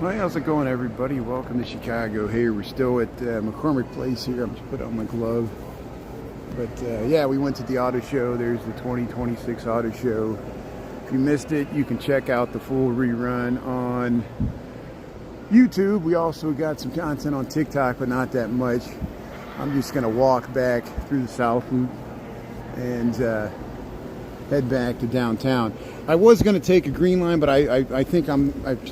Hi, how's it going, everybody? Welcome to Chicago. Here we're still at McCormick Place here. I'm just putting on my glove. But yeah, we went to the auto show. There's the 2026 auto show. If you missed it, you can check out the full rerun on YouTube. We also got some content on TikTok, but not that much. I'm just gonna walk back through the South Loop and head back to downtown. I was gonna take a green line, but I think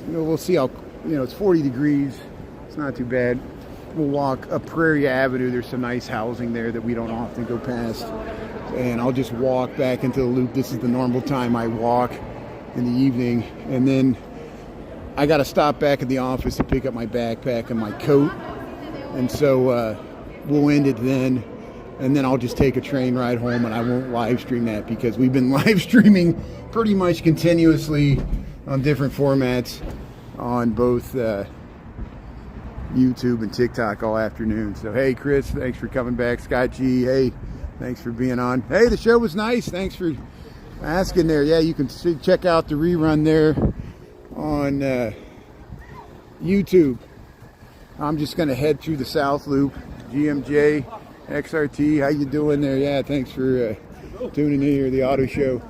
we'll see how, it's 40 degrees. It's not too bad. We'll walk up Prairie Avenue. There's some nice housing there that we don't often go past. And I'll just walk back into the loop. This is the normal time I walk in the evening. And then I got to stop back at the office to pick up my backpack and my coat. And so we'll end it then. And then I'll just take a train ride home, and I won't live stream that because we've been live streaming pretty much continuously on different formats on both YouTube and TikTok all afternoon. So hey, Chris, thanks for coming back. Scott G, hey, thanks for being on. Hey, the show was nice. Thanks for asking there. Yeah, you can check out the rerun there on YouTube. I'm just gonna head through the South Loop. GMJ XRT, how you doing there? Yeah, thanks for tuning in here, the auto show.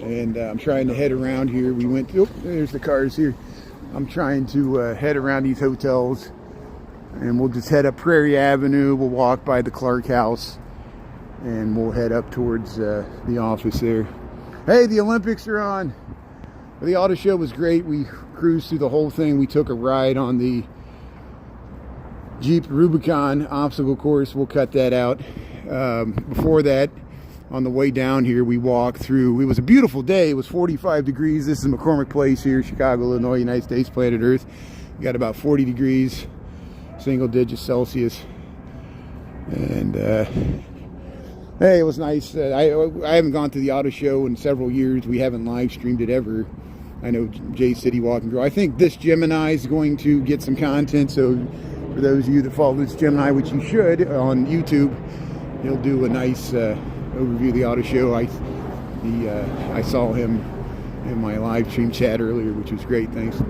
And I'm trying to head around here. We went, there's the cars here. I'm trying to head around these hotels, and we'll just head up Prairie Avenue. We'll walk by the Clark House, and we'll head up towards the office there. Hey, the Olympics are on. The auto show was great. We cruised through the whole thing. We took a ride on the Jeep Rubicon obstacle course. We'll cut that out. Before that, on the way down here, we walked through. It was a beautiful day. It was 45 degrees. This is McCormick Place here, Chicago, Illinois, United States, planet Earth. We got about 40 degrees, single digit Celsius. And hey, it was nice. I haven't gone to the auto show in several years. We haven't live streamed it ever. I know J City Walk and Grow. I think this Gemini is going to get some content. So for those of you that follow this Gemini, which you should, on YouTube, he'll do a nice overview of the auto show. I saw him in my live stream chat earlier, which was great. Thanks,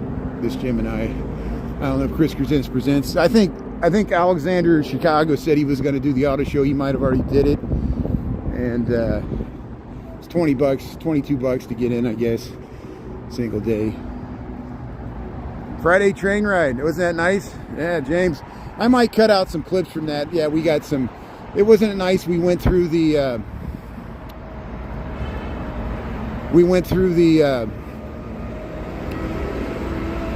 this Gemini. I don't know if Chris presents. I think Alexander Chicago said he was going to do the auto show. He might have already did it, and it's $20, $22 to get in, I guess, single day. Friday train ride. Wasn't that nice? Yeah, James. I might cut out some clips from that. Yeah, we got some. It wasn't nice. We went through the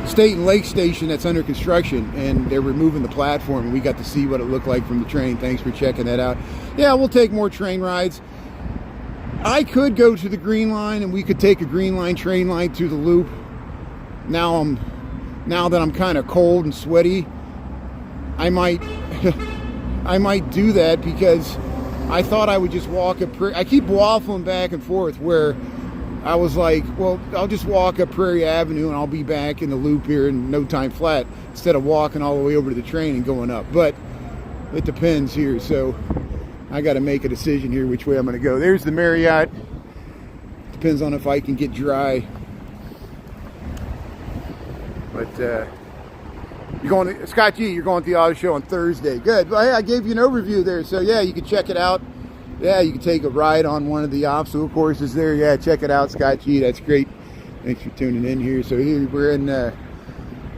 State and Lake Station that's under construction, and they're removing the platform, and we got to see what it looked like from the train. Thanks for checking that out. Yeah, we'll take more train rides. I could go to the Green Line, and we could take a Green Line train line through the loop. Now that I'm kind of cold and sweaty, I might do that, because I thought I would just walk up. I keep waffling back and forth where I was like, well, I'll just walk up Prairie Avenue and I'll be back in the loop here in no time flat, instead of walking all the way over to the train and going up. But it depends here, so I got to make a decision here which way I'm going to go. There's the Marriott. Depends on if I can get dry. But you're going to, Scott G, you're going to the auto show on Thursday. Good. Well, hey, I gave you an overview there, so yeah, you can check it out. Yeah, you can take a ride on one of the obstacle courses there. Yeah, check it out, Scott G. That's great. Thanks for tuning in here. So here we're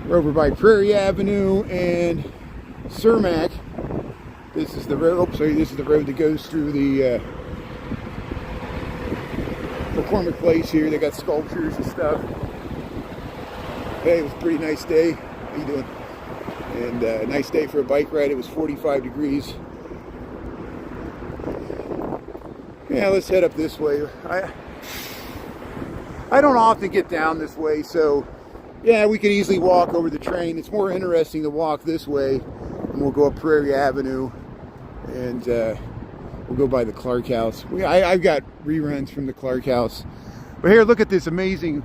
over by Prairie Avenue and Cermak. This is the road. Oh, sorry, this is the road that goes through the McCormick Place here. They got sculptures and stuff. Hey, it was a pretty nice day. How you doing? And a nice day for a bike ride. It was 45 degrees. Yeah, let's head up this way. I don't often get down this way, so yeah, we could easily walk over the train. It's more interesting to walk this way, and we'll go up Prairie Avenue, and we'll go by the Clark House. I've got reruns from the Clark House. But here, look at this amazing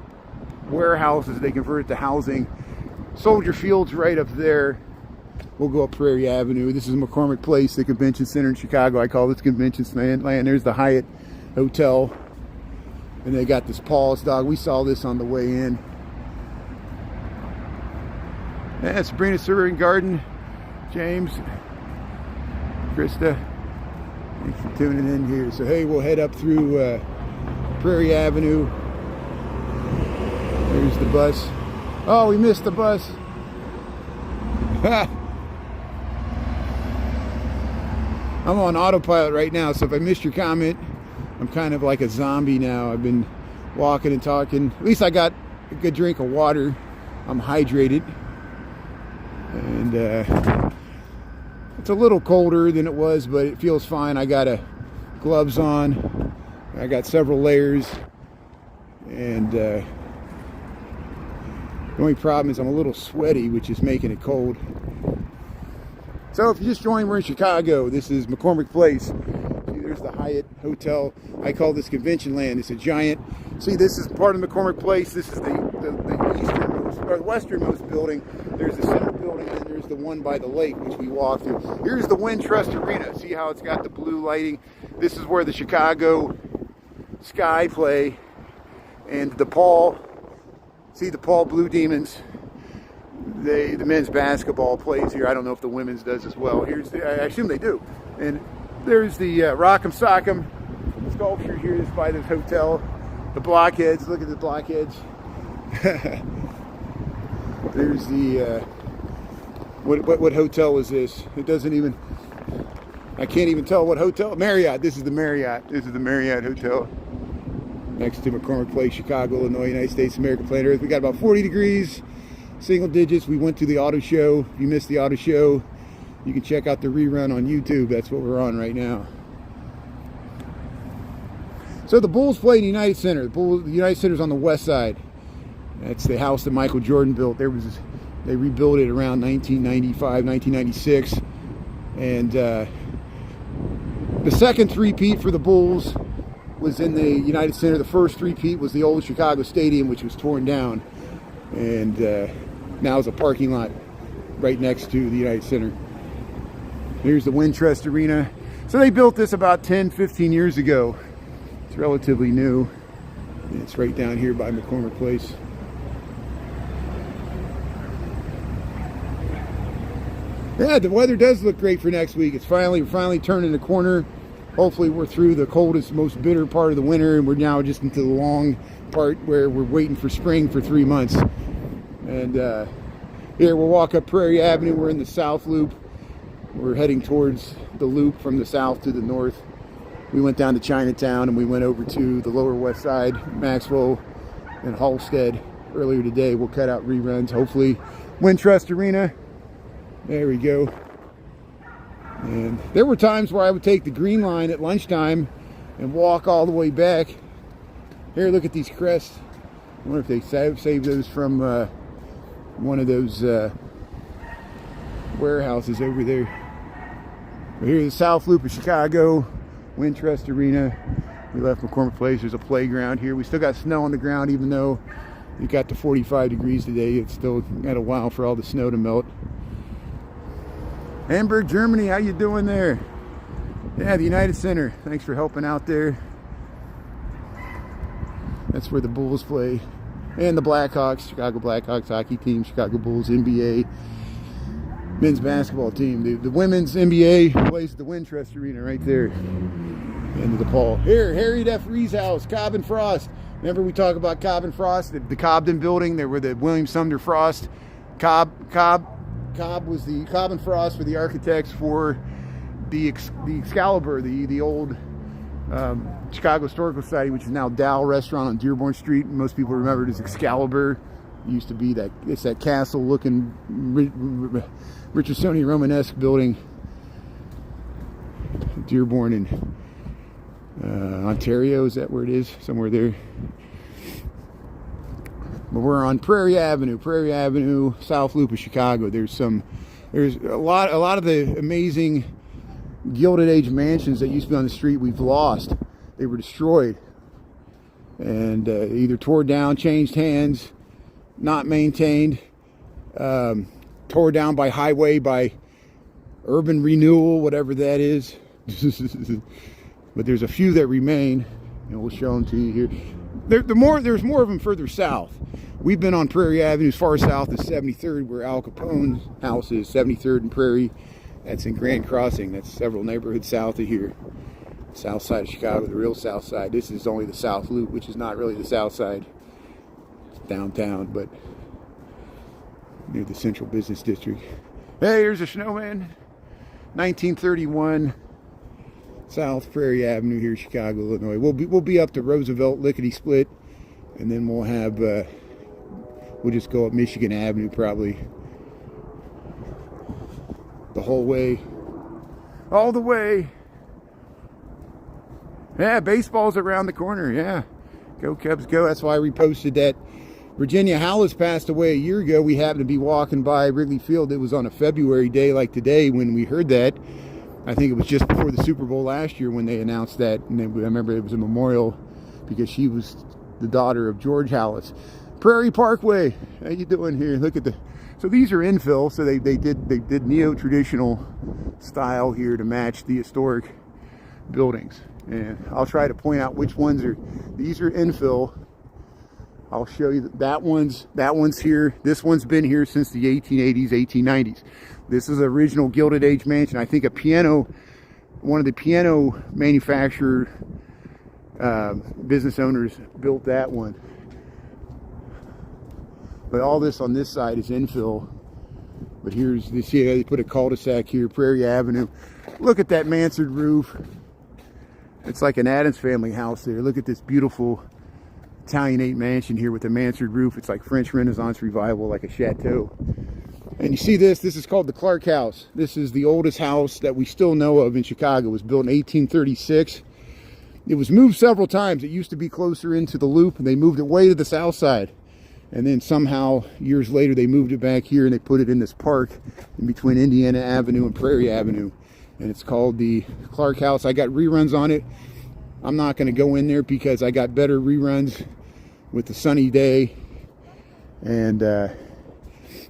warehouses they converted to housing. Soldier Field's right up there. We'll go up Prairie Avenue. This is McCormick Place, the convention center in Chicago. I call this convention land. There's the Hyatt Hotel. And they got this Paul's dog. We saw this on the way in. Yeah, Sabrina Serving Garden, James, Krista, thanks for tuning in here. So hey, we'll head up through Prairie Avenue. There's the bus. Oh, we missed the bus. I'm on autopilot right now, so if I missed your comment, I'm kind of like a zombie now. I've been walking and talking. At least I got a good drink of water. I'm hydrated. And it's a little colder than it was, but it feels fine. I got gloves on. I got several layers. And the only problem is I'm a little sweaty, which is making it cold. So if you just joined, we're in Chicago. This is McCormick Place. See, there's the Hyatt Hotel. I call this convention land. It's a giant. See, this is part of McCormick Place. This is the easternmost or westernmost building. There's the center building, and there's the one by the lake, which we walked through. Here's the Wintrust Arena. See how it's got the blue lighting? This is where the Chicago Sky play, and the Paul. See the Paul Blue Demons. The men's basketball plays here. I don't know if the women's does as well. Here's I assume they do. And there's the Rock'em Sock'em sculpture here is by this hotel. The blockheads. Look at the blockheads. There's the what hotel is this? It doesn't even. I can't even tell what hotel. Marriott. This is the Marriott. This is the Marriott Hotel. Next to McCormick Place, Chicago, Illinois, United States, America, planet Earth. We got about 40 degrees. Single digits. We went to the auto show. If you missed the auto show, you can check out the rerun on YouTube. That's what we're on right now. So the Bulls play in the United Center. The United Center's on the west side. That's the house that Michael Jordan built. They rebuilt it around 1995, 1996. And the second three-peat for the Bulls was in the United Center. The first three-peat was the old Chicago Stadium, which was torn down. And now is a parking lot right next to the United Center. Here's the Wintrust Arena. So they built this about 10, 15 years ago. It's relatively new. And it's right down here by McCormick Place. Yeah, the weather does look great for next week. It's finally turning the corner. Hopefully we're through the coldest, most bitter part of the winter, and we're now just into the long part where we're waiting for spring for 3 months. And here we'll walk up Prairie Avenue. We're in the South Loop. We're heading towards the loop from the south to the north. We went down to Chinatown and we went over to the lower west side, Maxwell and Halstead earlier today. We'll cut out reruns, hopefully. Wintrust Arena. There we go. And there were times where I would take the green line at lunchtime and walk all the way back. Here, look at these crests. I wonder if they saved those from one of those warehouses over there. But here's the South Loop of Chicago, Wintrust Arena. We left McCormick Place. There's a playground here. We still got snow on the ground, even though it got to 45 degrees today. It's still got a while for all the snow to melt. Hamburg, Germany, how you doing there? Yeah, the United Center. Thanks for helping out there. That's where the Bulls play. And the Blackhawks, Chicago Blackhawks hockey team, Chicago Bulls NBA men's basketball team. The women's NBA plays at the Wintrust Arena right there. End of the Paul. Here, Harriet F. Ree's house, Cobb and Frost. Remember we talk about Cobb and Frost, the Cobden building. They were the William Sumner Frost. Cobb and Frost were the architects for the Excalibur, the old Chicago Historical Society, which is now Dow Restaurant on Dearborn Street. Most people remember it as Excalibur. It used to be that castle-looking Richardsonian Romanesque building, Dearborn in Ontario. Is that where it is? Somewhere there. But we're on Prairie Avenue, South Loop of Chicago. There's a lot of the amazing Gilded Age mansions that used to be on the street we've lost. They were destroyed and either tore down, changed hands, not maintained, tore down by highway, by urban renewal, whatever that is. But there's a few that remain, and we'll show them to you here. There's more of them further south. We've been on Prairie Avenue as far south as 73rd, where Al Capone's house is, 73rd and Prairie. That's in Grand Crossing. That's several neighborhoods south of here. South side of Chicago, the real south side. This is only the South Loop, which is not really the south side. It's downtown, but near the Central Business District. Hey, here's a snowman. 1931 South Prairie Avenue here, Chicago, Illinois. We'll be up to Roosevelt, Lickety Split, and then we'll have we'll just go up Michigan Avenue probably the whole way, all the way. Yeah, baseball's around the corner. Yeah, go Cubs, go. That's why I reposted that. Virginia Hollis passed away a year ago. We happened to be walking by Wrigley Field. It was on a February day like today when we heard that. I think it was just before the Super Bowl last year when they announced that. And then I remember it was a memorial because she was the daughter of George Hollis. Prairie Parkway. How you doing here? Look at the... So these are infill. So they did neo-traditional style here to match the historic buildings. And I'll try to point out which ones are... These are infill. I'll show you that one's here. This one's been here since the 1880s, 1890s. This is original Gilded Age mansion. I think one of the piano manufacturer business owners built that one. But all this on this side is infill. But here's, you see they put a cul-de-sac here, Prairie Avenue. Look at that mansard roof. It's like an Addams Family house there. Look at this beautiful Italianate mansion here with a mansard roof. It's like French Renaissance revival, like a chateau. And you see this is called the Clark House. This is the oldest house that we still know of in Chicago. It was built in 1836. It was moved several times. It used to be closer into the loop, and they moved it way to the south side. And then somehow, years later, they moved it back here and they put it in this park in between Indiana Avenue and Prairie Avenue. And it's called the Clark House. I got reruns on it. I'm not going to go in there because I got better reruns with the sunny day. And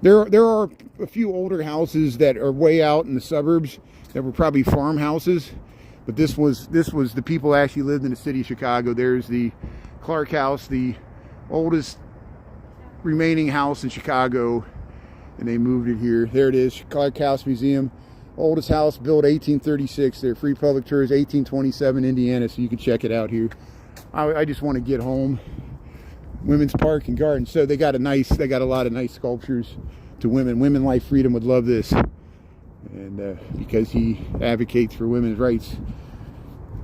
there are a few older houses that are way out in the suburbs that were probably farmhouses. But this was the people actually lived in the city of Chicago. There's the Clark House, the oldest remaining house in Chicago, and they moved it here. There it is, Clark House Museum. Oldest house, built 1836. They're free public tours, 1827, Indiana, so you can check it out here. I just want to get home. Women's Park and Garden. So they got a lot of nice sculptures to women. Women Life Freedom would love this. And because he advocates for women's rights,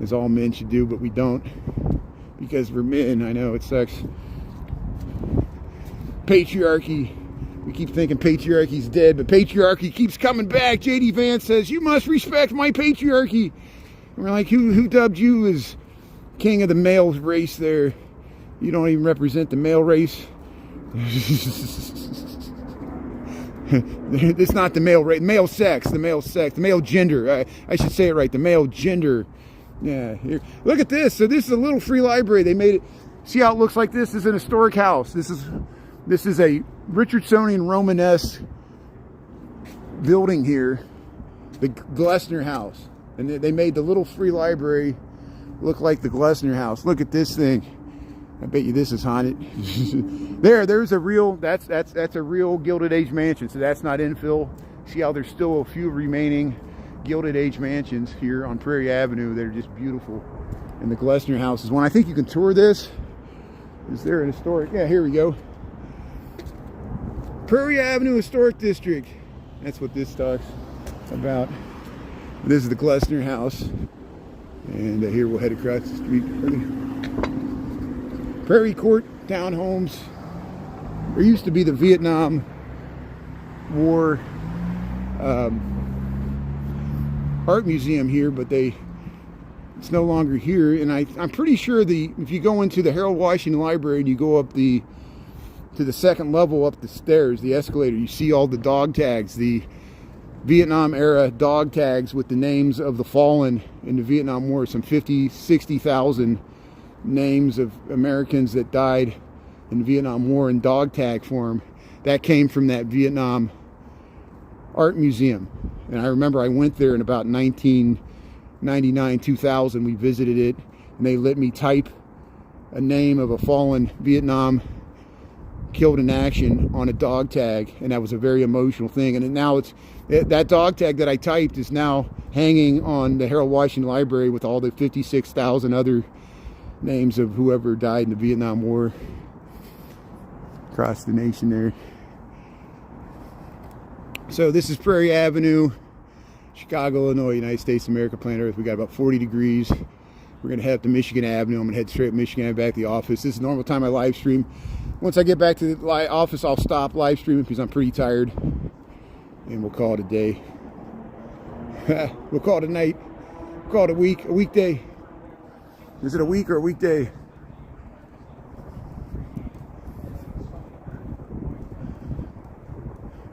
as all men should do, but we don't. Because we're men, I know, it sucks. Patriarchy. We keep thinking patriarchy's dead, but patriarchy keeps coming back. J.D. Vance says, "You must respect my patriarchy." And we're like, who dubbed you as king of the male race there? You don't even represent the male race. It's not the male race, male sex, the male gender. I should say it right, the male gender. Yeah, here. Look at this. So this is a little free library. They made it. See how it looks like this? This is an historic house. This is a Richardsonian Romanesque building here, the Glessner House. And they made the little free library look like the Glessner House. Look at this thing. I bet you this is haunted. There's a real, that's a real Gilded Age mansion. So that's not infill. See how there's still a few remaining Gilded Age mansions here on Prairie Avenue that are just beautiful. And the Glessner House is one. I think you can tour this. Is there an historic? Yeah, here we go. Prairie Avenue Historic District. That's what this talks about. This is the Glessner House. And here we'll head across the street. Prairie Court Townhomes. There used to be the Vietnam War art museum here, but it's no longer here. And I'm pretty sure if you go into the Harold Washington Library and you go up to the second level up the stairs, the escalator, you see all the dog tags, the Vietnam era dog tags with the names of the fallen in the Vietnam War. Some 60,000 names of Americans that died in the Vietnam War in dog tag form. That came from that Vietnam art museum. And I remember I went there in about 1999, 2000. We visited it, and they let me type a name of a fallen Vietnam killed in action on a dog tag, and that was a very emotional thing. And now it's that dog tag that I typed is now hanging on the Harold Washington Library with all the 56,000 other names of whoever died in the Vietnam War across the nation there. So this is Prairie Avenue, Chicago, Illinois, United States of America, planet Earth. We got about 40 degrees. We're gonna head up to Michigan Avenue. I'm gonna head straight up Michigan Ave back to the office. This is the normal time I live stream. Once I get back to the office, I'll stop live streaming because I'm pretty tired, and we'll call it a day. We'll call it a night. We'll call it a week, a weekday. Is it a week or a weekday?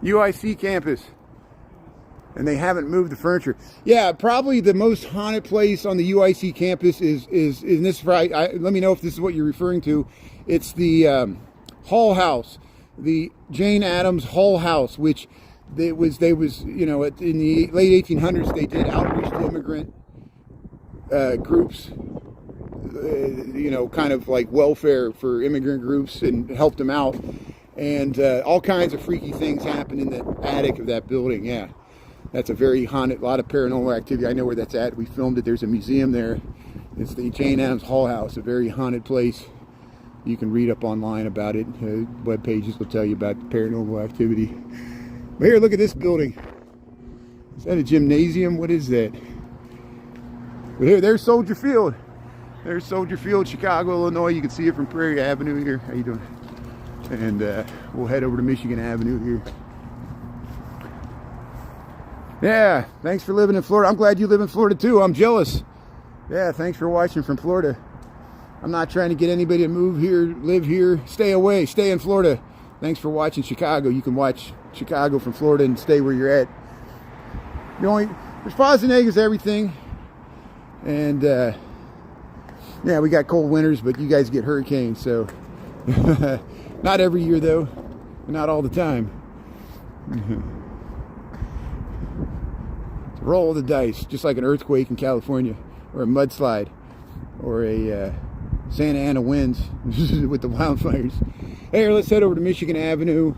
UIC campus, and they haven't moved the furniture. Yeah, probably the most haunted place on the UIC campus is this. Let me know if this is what you're referring to. It's the Hull House, the Jane Addams Hull House, which they was you know, in the late 1800s they did outreach to immigrant groups, you know, kind of like welfare for immigrant groups, and helped them out. And all kinds of freaky things happen in the attic of that building. Yeah, that's a very haunted, a lot of paranormal activity. I know where that's at. We filmed it. There's a museum there. It's the Jane Addams Hull House, a very haunted place. You can read up online about it. Web pages will tell you about paranormal activity. But here, look at this building. Is that a gymnasium? What is that? But here, there's Soldier Field. There's Soldier Field, Chicago, Illinois. You can see it from Prairie Avenue here. How you doing? And we'll head over to Michigan Avenue here. Yeah, thanks for living in Florida. I'm glad you live in Florida too. I'm jealous. Yeah, thanks for watching from Florida. I'm not trying to get anybody to move here, live here, stay away, stay in Florida. Thanks for watching Chicago. You can watch Chicago from Florida and stay where you're at. There's positives and negatives to everything. And yeah, we got cold winters, but you guys get hurricanes, so not every year though, not all the time. Roll the dice, just like an earthquake in California, or a mudslide, or a Santa Ana winds with the wildfires. Hey, let's head over to Michigan Avenue,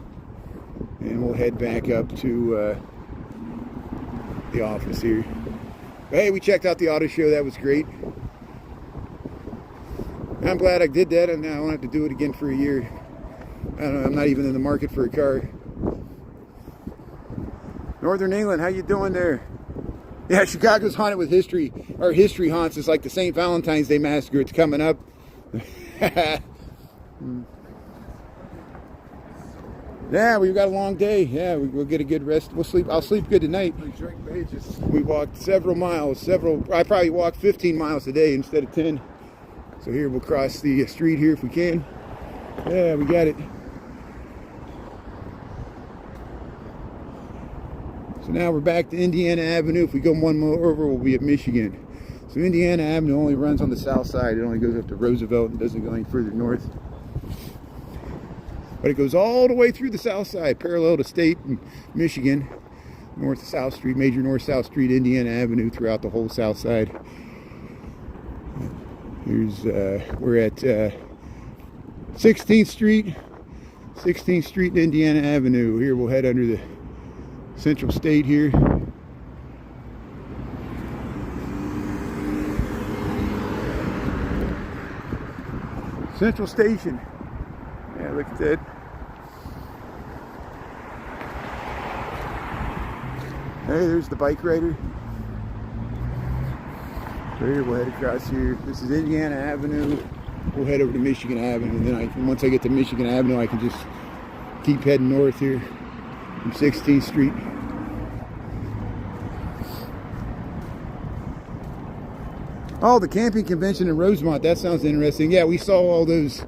and we'll head back up to the office here. Hey, we checked out the auto show. That was great. I'm glad I did that, and now I won't have to do it again for a year. I don't know, I'm not even in the market for a car. Northern England, how you doing there? Yeah, Chicago's haunted with history. Our history haunts is like the St. Valentine's Day Massacre. It's coming up. Yeah, we've got a long day. Yeah, we'll get a good rest. We'll sleep. I'll sleep good tonight. We walked several miles. I probably walked 15 miles a day instead of 10. So here, we'll cross the street here if we can. Yeah, we got it. So now we're back to Indiana Avenue. If we go one more over, we'll be at Michigan. So Indiana Avenue only runs on the south side. It only goes up to Roosevelt and doesn't go any further north. But it goes all the way through the south side, parallel to State and Michigan. North to South Street, major north-south street, Indiana Avenue throughout the whole south side. Here's, we're at 16th Street and Indiana Avenue. Here we'll head under the Central State here. Central Station. Yeah, look at that. Hey, there's the bike rider. So here, we'll head across here. This is Indiana Avenue. We'll head over to Michigan Avenue, and then once I get to Michigan Avenue, I can just keep heading north here from 16th Street. Oh, the camping convention in Rosemont. That sounds interesting. Yeah, we saw all those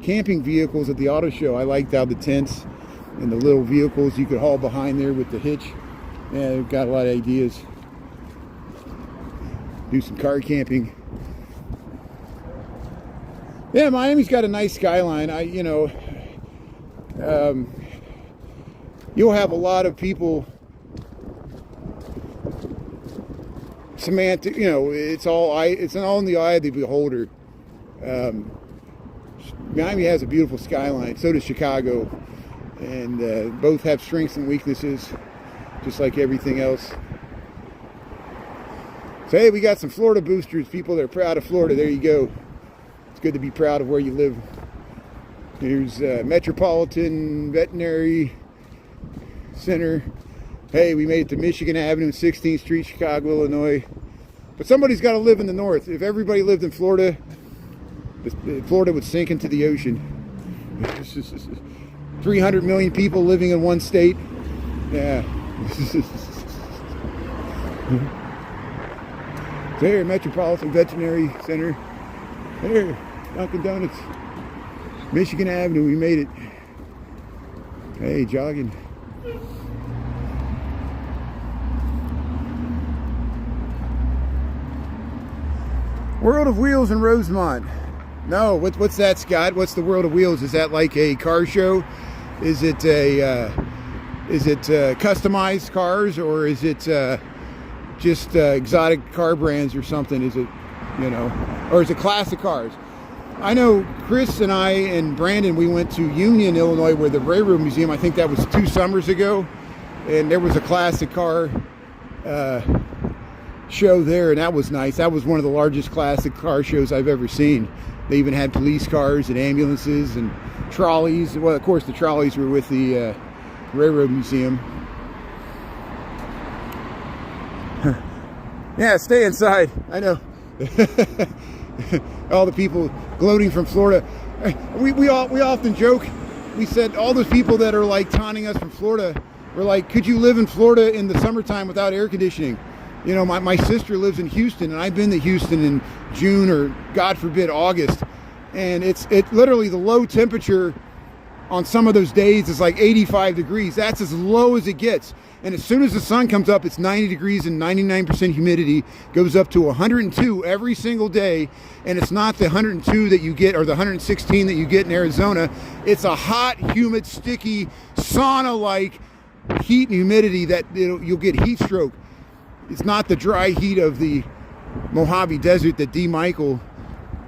camping vehicles at the auto show. I liked how the tents and the little vehicles you could haul behind there with the hitch. Yeah, they've got a lot of ideas. Do some car camping. Yeah, Miami's got a nice skyline. You'll have a lot of people. Semantic, it's all in the eye of the beholder. Miami has a beautiful skyline. So does Chicago. And both have strengths and weaknesses, just like everything else. So hey, we got some Florida boosters, people that are proud of Florida. There you go. It's good to be proud of where you live. Here's Metropolitan Veterinary Center. Hey, we made it to Michigan Avenue, 16th Street, Chicago, Illinois. But somebody's got to live in the north. If everybody lived in Florida, Florida would sink into the ocean. 300 million people living in one state. Yeah. There, Metropolitan Veterinary Center. There, Dunkin' Donuts. Michigan Avenue, we made it. Hey, jogging. World of Wheels in Rosemont. No, what's that, Scott? What's the World of Wheels? Is that like a car show? Is it customized cars, or is it just exotic car brands or something? Is it, you know, or is it classic cars? I know Chris and I and Brandon, we went to Union, Illinois, where the Railroad Museum, I think that was 2 summers ago, and there was a classic car show there, and that was nice. That was one of the largest classic car shows I've ever seen. They even had police cars and ambulances and trolleys. Well, of course, the trolleys were with the Railroad Museum. Yeah, stay inside. I know. All the people gloating from Florida. We often joke. We said all those people that are like taunting us from Florida, we're like, could you live in Florida in the summertime without air conditioning? You know, my sister lives in Houston, and I've been to Houston in June or, God forbid, August. And it's literally the low temperature on some of those days is like 85 degrees. That's as low as it gets. And as soon as the sun comes up, it's 90 degrees and 99% humidity, goes up to 102 every single day. And it's not the 102 that you get, or the 116 that you get in Arizona. It's a hot, humid, sticky, sauna-like heat and humidity that you'll get heat stroke. It's not the dry heat of the Mojave Desert that D. Michael,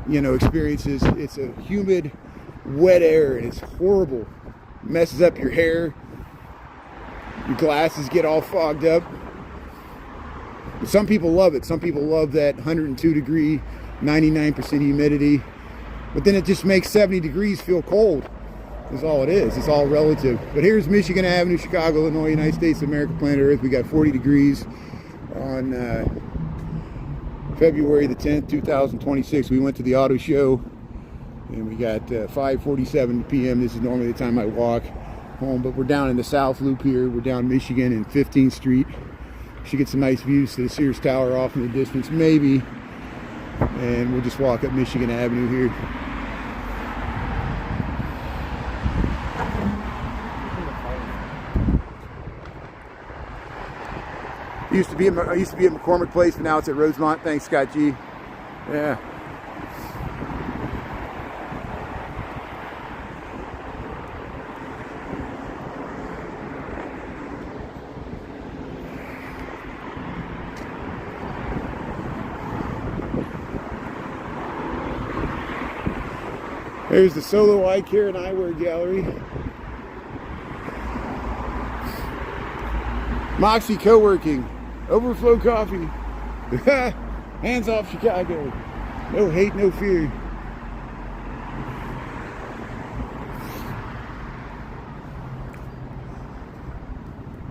you know, experiences. It's a humid, wet air, and it's horrible. It messes up your hair. Your glasses get all fogged up. But some people love it. Some people love that 102 degree, 99% humidity. But then it just makes 70 degrees feel cold. That's all it is. It's all relative. But here's Michigan Avenue, Chicago, Illinois, United States of America, planet Earth. We got 40 degrees on February the 10th, 2026. We went to the auto show, and we got 5:47 p.m. This is normally the time I walk home, but we're down in the South Loop here. We're down Michigan and 15th Street. Should get some nice views to the Sears Tower off in the distance, maybe. And we'll just walk up Michigan Avenue here. I used to be at McCormick Place, but now it's at Rosemont. Thanks, Scott G. Yeah. There's the Solo Eye Care and Eyewear Gallery. Moxie Co-working. Overflow Coffee. Hands off Chicago. No hate, no fear.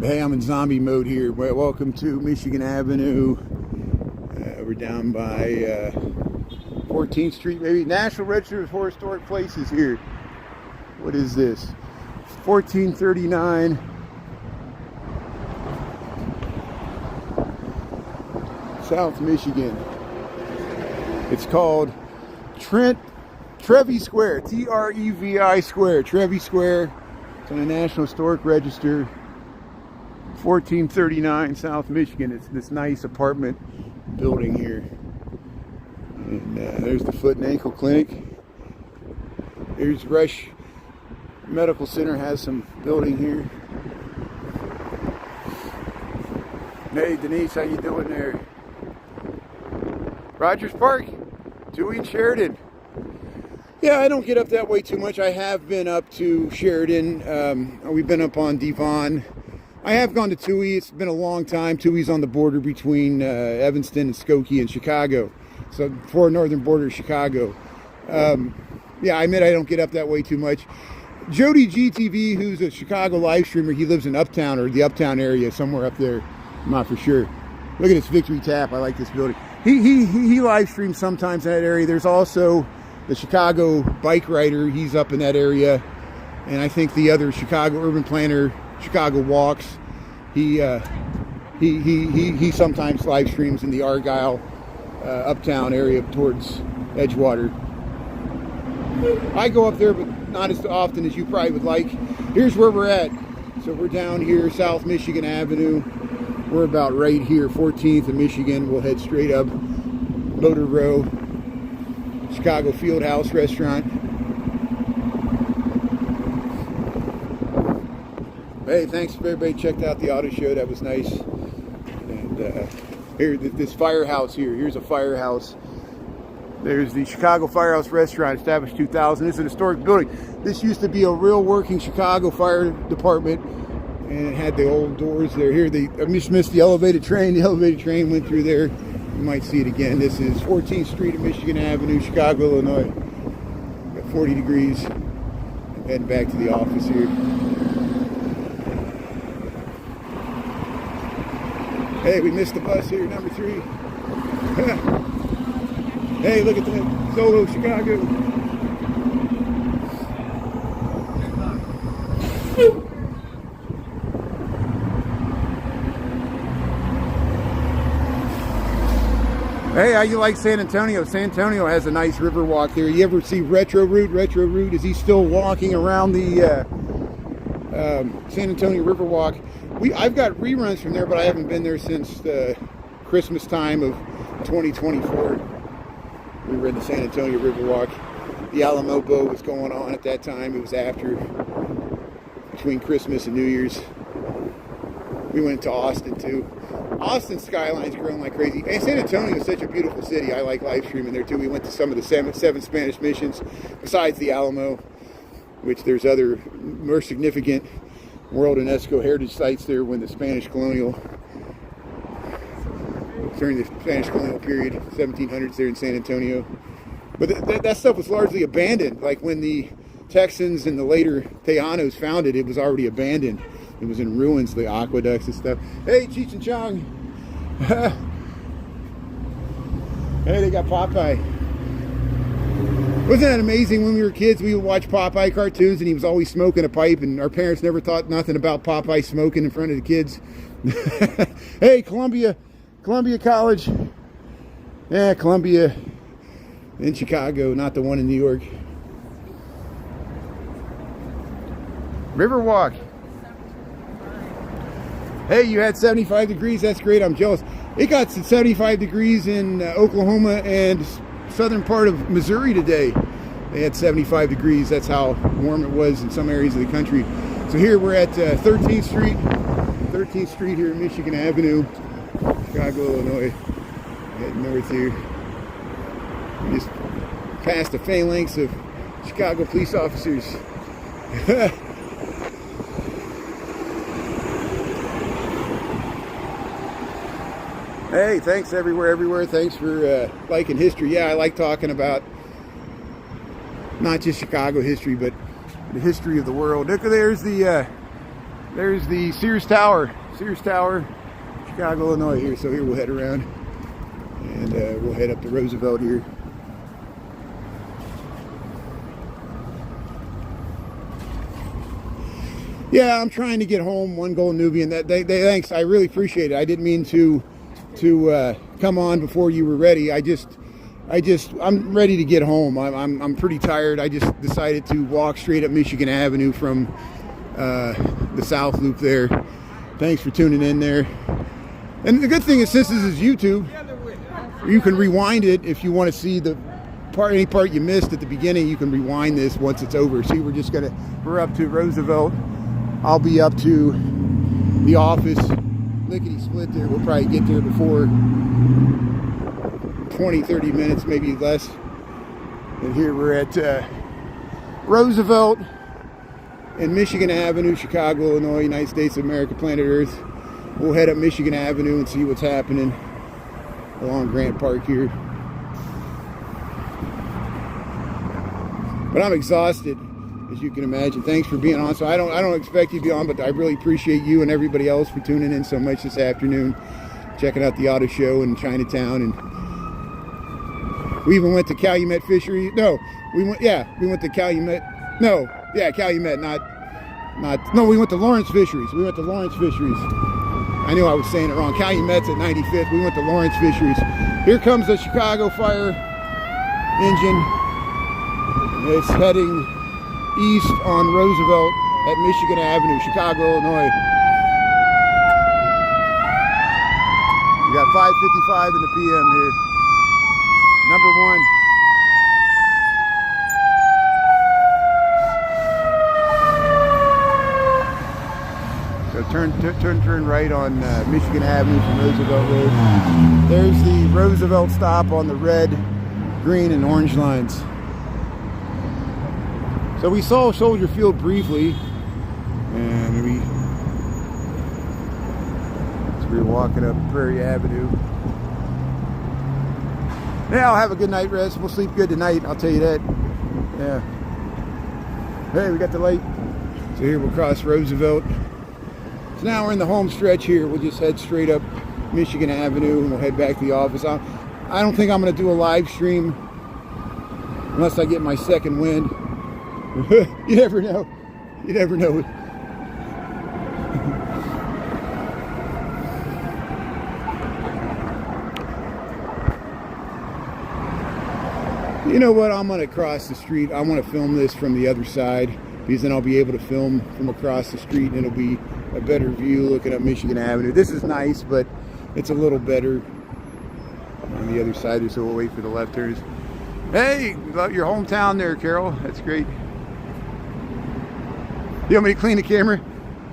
Hey, I'm in zombie mode here. Welcome to Michigan Avenue. We're down by 14th Street, maybe. National Register of Historic Places here. What is this? 1439. South Michigan. It's called Trevi Square. Trevi Square. Trevi Square. It's on the National Historic Register. 1439 South Michigan. It's this nice apartment building here. And there's the Foot and Ankle Clinic. Here's Rush Medical Center, has some building here. Hey Denise, how you doing there? Rogers Park, Dewey and Sheridan. Yeah, I don't get up that way too much. I have been up to Sheridan. We've been up on Devon. I have gone to Toohey. It's been a long time. Toohey's on the border between Evanston and Skokie and Chicago. So, before northern border of Chicago. Yeah, I admit I don't get up that way too much. Jody GTV, who's a Chicago live streamer, he lives in Uptown or the Uptown area, somewhere up there. I'm not for sure. Look at this Victory Tap. I like this building. He live streams sometimes in that area. There's also the Chicago bike rider. He's up in that area. And I think the other Chicago urban planner, Chicago Walks, he sometimes live streams in the Argyle, Uptown area towards Edgewater. I go up there, but not as often as you probably would like. Here's where we're at. So we're down here, South Michigan Avenue. We're about right here, 14th and Michigan. We'll head straight up Motor Row, Chicago Fieldhouse Restaurant. Hey, thanks if everybody checked out the auto show. That was nice. And here, this firehouse here. Here's a firehouse. There's the Chicago Firehouse Restaurant, established 2000. It's an historic building. This used to be a real working Chicago fire department, and it had the old doors there. Here, I just missed the elevated train. The elevated train went through there. You might see it again. This is 14th Street and Michigan Avenue, Chicago, Illinois. Got 40 degrees. Heading back to the office here. Hey, we missed the bus here, number 3. Hey, look at that. Solo Chicago. Hey, how you like San Antonio? San Antonio has a nice river walk there. You ever see Retro Route? Retro Route, is he still walking around the San Antonio River Walk? I've got reruns from there, but I haven't been there since the Christmas time of 2024. We were in the San Antonio Riverwalk. The Alamo Boat was going on at that time. It was between Christmas and New Year's. We went to Austin too. Austin skyline's growing like crazy. And San Antonio is such a beautiful city. I like live streaming there too. We went to some of the seven Spanish missions, besides the Alamo, which there's other more significant World UNESCO heritage sites there when the Spanish colonial, during the Spanish colonial period, 1700s there in San Antonio. But that stuff was largely abandoned. Like when the Texans and the later Tejanos found it, it was already abandoned. It was in ruins, the aqueducts and stuff. Hey, Cheech and Chong. Hey, they got Popeye. Wasn't that amazing? When we were kids, we would watch Popeye cartoons, and he was always smoking a pipe, and our parents never thought nothing about Popeye smoking in front of the kids. Hey, Columbia College. Yeah, Columbia in Chicago, not the one in New York. Riverwalk. Hey, you had 75 degrees. That's great. I'm jealous. It got to 75 degrees in Oklahoma and southern part of Missouri today. They had 75 degrees. That's how warm it was in some areas of the country. So here we're at 13th Street here in Michigan Avenue, Chicago, Illinois. Heading north here. We just passed the phalanx of Chicago police officers. Hey, thanks everywhere. Thanks for liking history. Yeah, I like talking about not just Chicago history, but the history of the world. Look, there's the Sears Tower, Chicago, Illinois here. So here we'll head around, and we'll head up to Roosevelt here. Yeah, I'm trying to get home. One Golden Nubian. Thanks. I really appreciate it. I didn't mean to come on before you were ready. I'm ready to get home. I'm pretty tired. I just decided to walk straight up Michigan Avenue from the South Loop there. Thanks for tuning in there. And the good thing is, since this is YouTube, you can rewind it if you want to see any part you missed at the beginning. You can rewind this once it's over. See, we're up to Roosevelt. I'll be up to the office. Lickety split there. We'll probably get there before 20-30 minutes, maybe less. And here we're at Roosevelt and Michigan Avenue, Chicago, Illinois, United States of America, planet Earth. We'll head up Michigan Avenue and see what's happening along Grant Park here. But I'm exhausted, as you can imagine. Thanks for being on. So I don't expect you to be on, but I really appreciate you and everybody else for tuning in so much this afternoon, checking out the auto show in Chinatown. And we even went to Calumet Fishery. No, we went to Calumet. No, yeah, Calumet, no, we went to Lawrence Fisheries. We went to Lawrence Fisheries. I knew I was saying it wrong. Calumet's at 95th. We went to Lawrence Fisheries. Here comes the Chicago Fire engine. It's heading east on Roosevelt at Michigan Avenue, Chicago, Illinois. We got 5:55 in the PM here. Number 1. So turn right on Michigan Avenue from Roosevelt Road. There's the Roosevelt stop on the red, green, and orange lines. So we saw Soldier Field briefly, and we were walking up Prairie Avenue. Yeah, I'll have a good night rest. We'll sleep good tonight, I'll tell you that. Yeah. Hey, we got the light. So here we'll cross Roosevelt. So now we're in the home stretch here. We'll just head straight up Michigan Avenue and we'll head back to the office. I don't think I'm going to do a live stream unless I get my second wind. You never know. You never know. You know what? I'm going to cross the street. I want to film this from the other side because then I'll be able to film from across the street and it'll be a better view looking up Michigan Avenue. This is nice, but it's a little better on the other side, so we'll wait for the left turns. Hey, love your hometown there, Carol. That's great. You want me to clean the camera?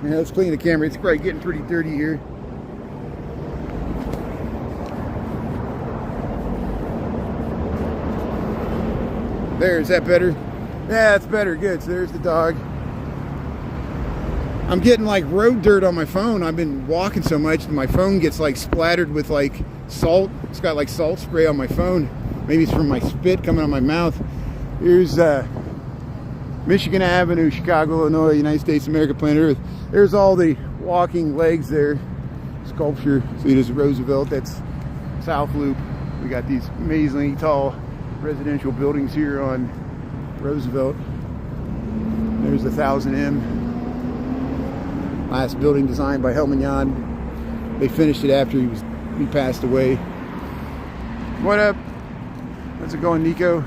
Yeah, let's clean the camera. It's probably getting pretty dirty here. There, is that better? Yeah, that's better. Good. So there's the dog. I'm getting like road dirt on my phone. I've been walking so much, my phone gets like splattered with like salt. It's got like salt spray on my phone. Maybe it's from my spit coming out of my mouth. Here's Michigan Avenue, Chicago, Illinois, United States of America, planet Earth. There's all the walking legs there. Sculpture. See, there's Roosevelt. That's South Loop. We got these amazingly tall residential buildings here on Roosevelt. There's the 1000M. Last building designed by Helman. They finished it after he passed away. What up? How's it going, Nico?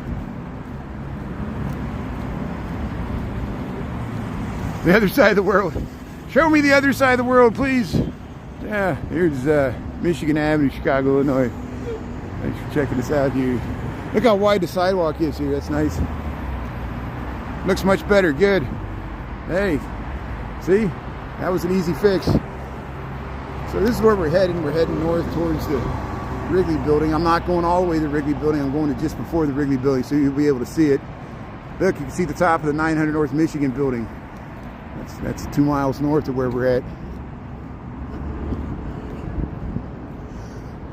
The other side of the world. Show me the other side of the world, please. Yeah, here's Michigan Avenue, Chicago, Illinois. Thanks for checking us out here. Look how wide the sidewalk is here. That's nice. Looks much better. Good. Hey, see? That was an easy fix. So this is where we're heading. We're heading north towards the Wrigley building. I'm not going all the way to the Wrigley building. I'm going to just before the Wrigley building, so you'll be able to see it. Look, you can see the top of the 900 North Michigan building. That's 2 miles north of where we're at.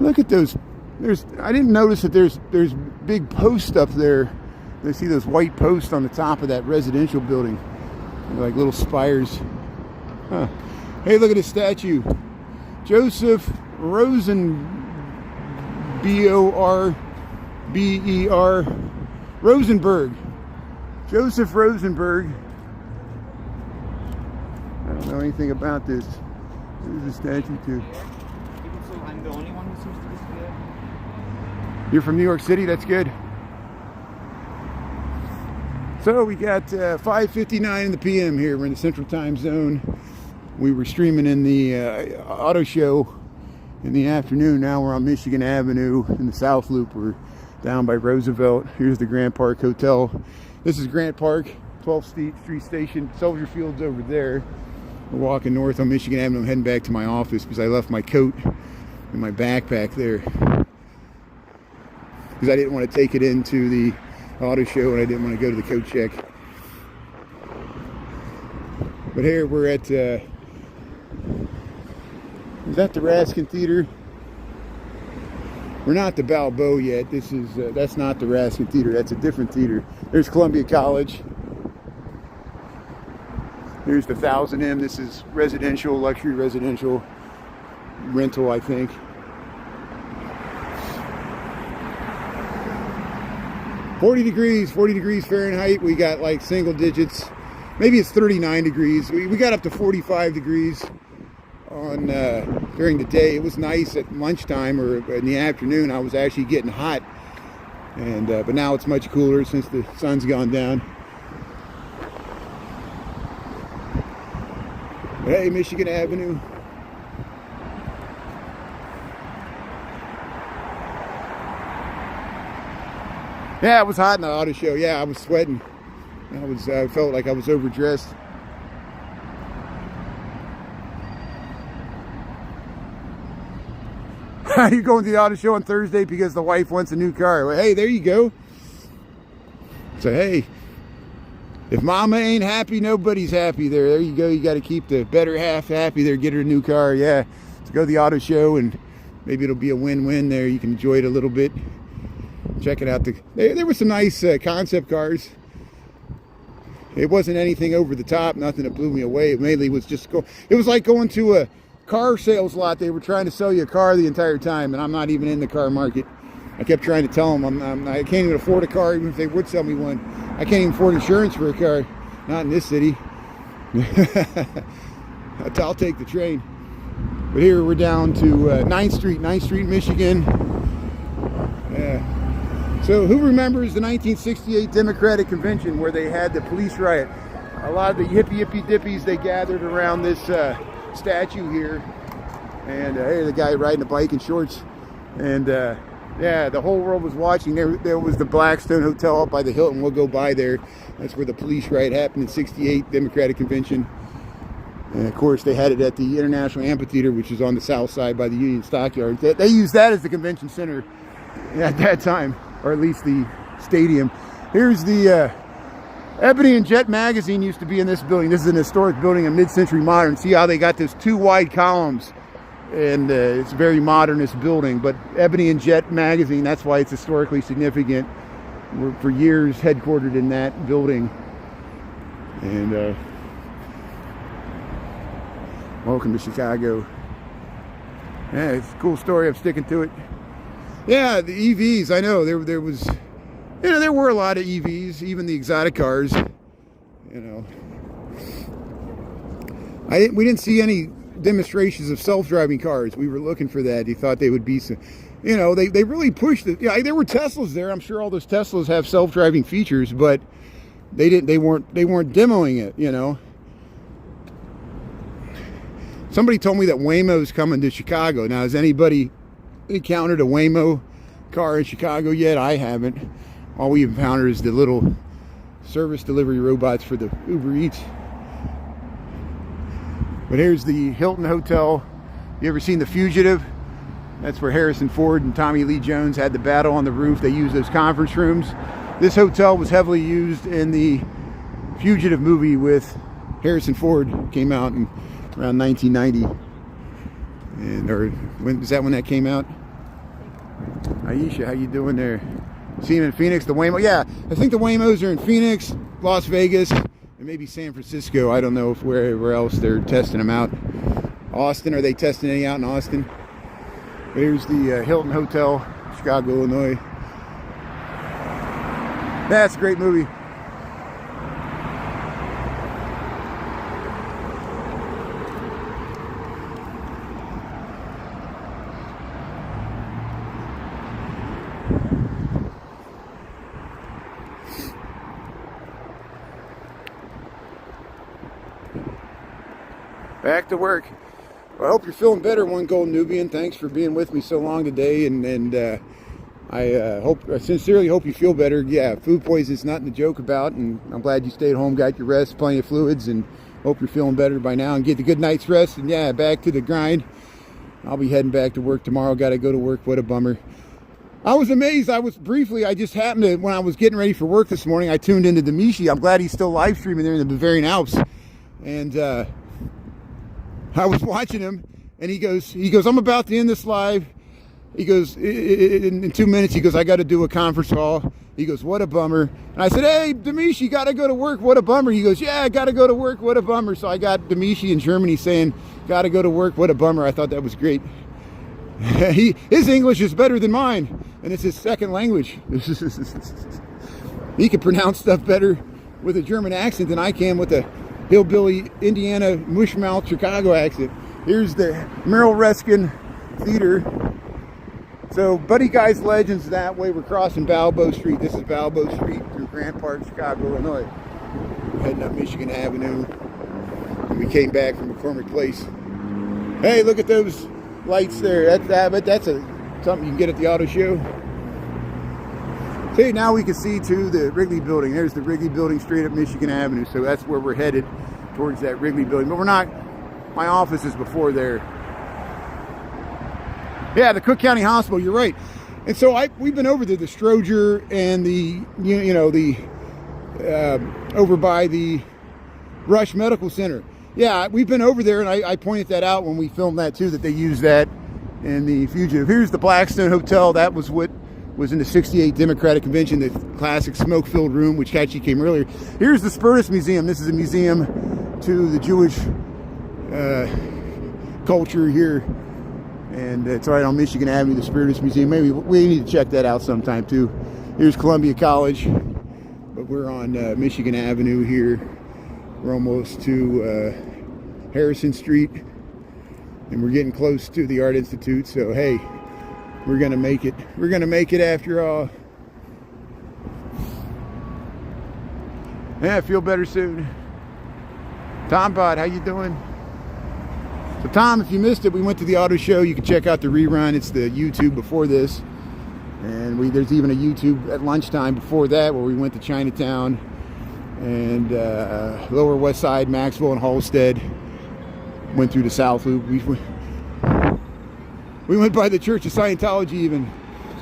Look at those. I didn't notice that there's big posts up there. I see those white posts on the top of that residential building. They're like little spires. Huh. Hey, look at this statue. Joseph B-O-R-B-E-R Rosenberg. Joseph Rosenberg. I don't know anything about this. There's a statue too. I'm the only one who seems to be here. You're from New York City? That's good. So we got 5:59 in the PM here. We're in the Central Time Zone. We were streaming in the auto show in the afternoon. Now we're on Michigan Avenue in the South Loop. We're down by Roosevelt. Here's the Grant Park Hotel. This is Grant Park, 12th Street Station. Soldier Field's over there. We're walking north on Michigan Avenue. I'm heading back to my office because I left my coat and my backpack there because I didn't want to take it into the auto show and I didn't want to go to the coat check. But here we're at, is that the Raskin Theater? We're not the Balboa yet. This is, that's not the Raskin Theater. That's a different theater. There's Columbia College. Here's the 1000M. This is residential, luxury residential rental, I think. Forty degrees Fahrenheit. We got like single digits. Maybe it's 39 degrees. We got up to 45 degrees on during the day. It was nice at lunchtime or in the afternoon. I was actually getting hot, and but now it's much cooler since the sun's gone down. Hey, Michigan Avenue. Yeah, it was hot in the auto show. Yeah, I was sweating. I felt like I was overdressed. You're going to the auto show on Thursday because the wife wants a new car. Well, hey, there you go. So, hey, if mama ain't happy, nobody's happy there. There you go. You got to keep the better half happy there. Get her a new car. Yeah. So go to the auto show and maybe it'll be a win-win there. You can enjoy it a little bit. Check it out. There were some nice concept cars. It wasn't anything over the top. Nothing that blew me away. It mainly was just it was like going to a car sales lot. They were trying to sell you a car the entire time, and I'm not even in the car market. I kept trying to tell them I can't even afford a car, even if they would sell me one. I can't even afford insurance for a car. Not in this city. I'll take the train. But here we're down to 9th Street, Michigan. Yeah. So who remembers the 1968 Democratic Convention where they had the police riot? A lot of the hippie dippies, they gathered around this statue here. And hey, the guy riding a bike in shorts. And yeah, the whole world was watching. There was the Blackstone Hotel up by the Hilton. We'll go by there. That's where the police riot happened in 68 Democratic Convention. And of course, they had it at the International Amphitheater, which is on the south side by the Union Stockyards. They used that as the convention center at that time. Or at least the stadium. Here's the Ebony and Jet magazine used to be in this building. This is an historic building, a mid-century modern. See how they got those two wide columns, and it's a very modernist building. But Ebony and Jet magazine, that's why it's historically significant. We're for years headquartered in that building. And welcome to Chicago. Yeah, it's a cool story. I'm sticking to it. Yeah, the EVs, I know, there was, you know, there were a lot of EVs, even the exotic cars, you know. We didn't see any demonstrations of self-driving cars. We were looking for that. You thought they would be some, you know, they really pushed it. Yeah, there were Teslas there. I'm sure all those Teslas have self-driving features, but they weren't demoing it, you know. Somebody told me that Waymo's coming to Chicago. Now, has anybody encountered a Waymo car in Chicago yet? I haven't. All we've encountered is the little service delivery robots for the Uber Eats. But here's the Hilton Hotel. You ever seen The Fugitive? That's where Harrison Ford and Tommy Lee Jones had the battle on the roof. They used those conference rooms. This hotel was heavily used in the Fugitive movie with Harrison Ford. Came out in around 1990. And or when is that when that came out? Aisha, how you doing there? See him in Phoenix, the Waymo. Yeah, I think the Waymos are in Phoenix, Las Vegas, and maybe San Francisco. I don't know if wherever else they're testing them out. Austin, are they testing any out in Austin? Here's the Hilton Hotel, Chicago, Illinois. That's a great movie. Back to work. Well, I hope you're feeling better, One Gold Nubian. Thanks for being with me so long today, and I sincerely hope you feel better. Yeah, food poisoning's nothing to joke about, and I'm glad you stayed home, got your rest, plenty of fluids, and hope you're feeling better by now and get a good night's rest. And yeah, back to the grind. I'll be heading back to work tomorrow. Got to go to work. What a bummer. I was amazed. I just happened to, when I was getting ready for work this morning, I tuned into Demichi. I'm glad he's still live streaming there in the Bavarian Alps. And I was watching him, and he goes, I'm about to end this live. He goes, in 2 minutes, he goes, I got to do a conference call. He goes, what a bummer. And I said, hey, Demichi, got to go to work. What a bummer. He goes, yeah, I got to go to work. What a bummer. So I got Demichi in Germany saying, got to go to work. What a bummer. I thought that was great. His English is better than mine, and it's his second language. He can pronounce stuff better with a German accent than I can with a hillbilly Indiana mushmouth Chicago accent. Here's the Merrill Reskin Theater. So Buddy Guy's Legends that way. We're crossing Balboa Street. This is Balboa Street through Grant Park, Chicago, Illinois. We're heading up Michigan Avenue, and we came back from McCormick Place. Hey, look at those lights there. That's something you can get at the auto show. Okay, now we can see to the Wrigley building. There's the Wrigley building straight up Michigan Avenue. So that's where we're headed, towards that Wrigley building. But we're not, my office is before there. Yeah, the Cook County Hospital, you're right. And so we've been over there, the Stroger and the, over by the Rush Medical Center. Yeah, we've been over there, and I pointed that out when we filmed that too, that they use that in the Fugitive. Here's the Blackstone Hotel. That was what was in the 68 Democratic Convention, the classic smoke-filled room, which actually came earlier. Here's the Spertus Museum. This is a museum to the Jewish culture here. And it's right on Michigan Avenue, the Spertus Museum. Maybe we need to check that out sometime too. Here's Columbia College, but we're on Michigan Avenue here. We're almost to Harrison Street, and we're getting close to the Art Institute. So hey, we're gonna make it. We're gonna make it after all. Yeah, feel better soon. Tom Bot, how you doing? So Tom, if you missed it, we went to the auto show. You can check out the rerun. It's the YouTube before this, and there's even a YouTube at lunchtime before that where we went to Chinatown and Lower West Side, Maxwell and Halstead. Went through the South Loop. We went by the Church of Scientology even,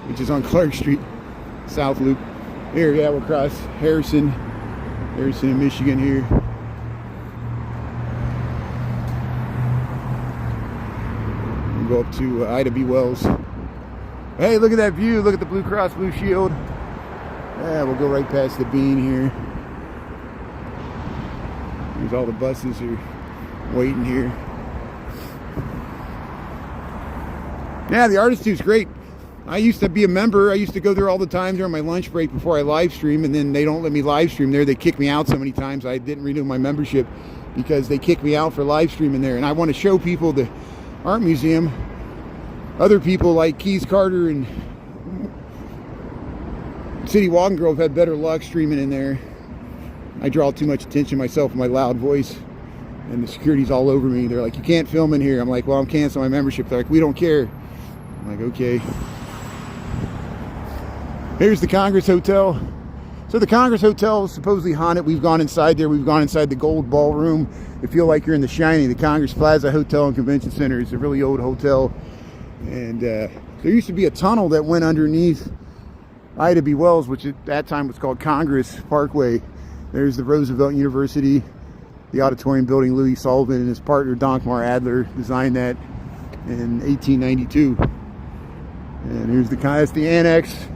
which is on Clark Street, South Loop. Here, yeah, we'll cross Harrison in Michigan here. We'll go up to Ida B. Wells. Hey, look at that view. Look at the Blue Cross Blue Shield. Yeah, we'll go right past the Bean here. There's all the buses are waiting here. Yeah, the Art Institute's great. I used to be a member. I used to go there all the time during my lunch break before I live stream, and then they don't let me live stream there. They kick me out so many times I didn't renew my membership because they kicked me out for live streaming there. And I want to show people the art museum. Other people like Keys Carter and City Walking Girl have had better luck streaming in there. I draw too much attention myself with my loud voice, and the security's all over me. They're like, you can't film in here. I'm like, well, I'm canceling my membership. They're like, we don't care. I'm like, okay. Here's the Congress Hotel. So the Congress Hotel is supposedly haunted. We've gone inside there. We've gone inside the Gold Ballroom. You feel like you're in The Shining. The Congress Plaza Hotel and Convention Center. It's a really old hotel. And there used to be a tunnel that went underneath Ida B. Wells, which at that time was called Congress Parkway. There's the Roosevelt University, the auditorium building. Louis Sullivan and his partner Donkmar Adler designed that in 1892. And here's that's the annex.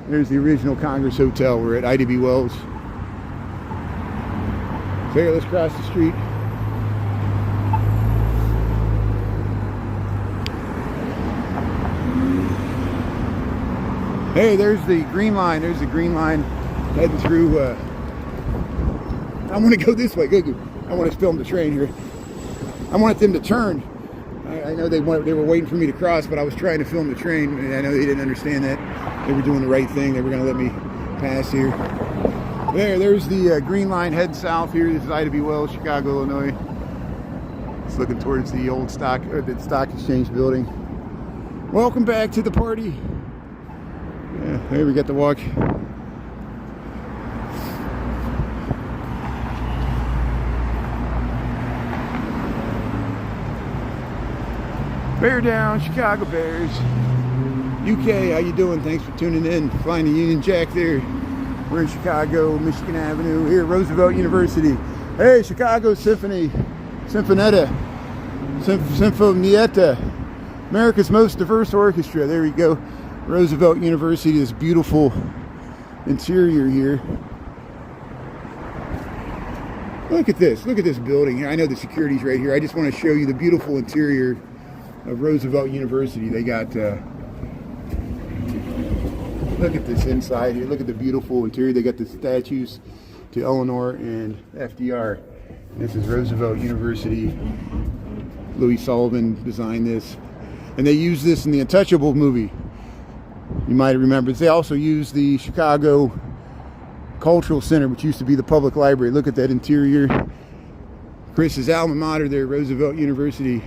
There's the original Congress Hotel. We're at Ida B. Wells. So here, let's cross the street. Hey, there's the Green Line. There's the Green Line heading through. I want to go this way. Good. I want to film the train here. I wanted them to turn. I know they were waiting for me to cross, but I was trying to film the train, and I know they didn't understand that. They were doing the right thing. They were going to let me pass here. There's the Green Line heading south here. This is Ida B. Wells, Chicago, Illinois. It's looking towards the old stock exchange building. Welcome back to the party. Yeah, there we got the walk. Bear down, Chicago Bears. UK, how you doing? Thanks for tuning in. Flying the Union Jack there. We're in Chicago, Michigan Avenue, here at Roosevelt University. Hey, Chicago Sinfonietta, America's most diverse orchestra. There we go. Roosevelt University, this beautiful interior here. Look at this building here. I know the security's right here. I just want to show you the beautiful interior of Roosevelt University. They got, look at this inside here. Look at the beautiful interior. They got the statues to Eleanor and FDR. This is Roosevelt University. Louis Sullivan designed this. And they used this in the Untouchable movie. You might remember. They also used the Chicago Cultural Center, which used to be the public library. Look at that interior. Chris's alma mater there, Roosevelt University.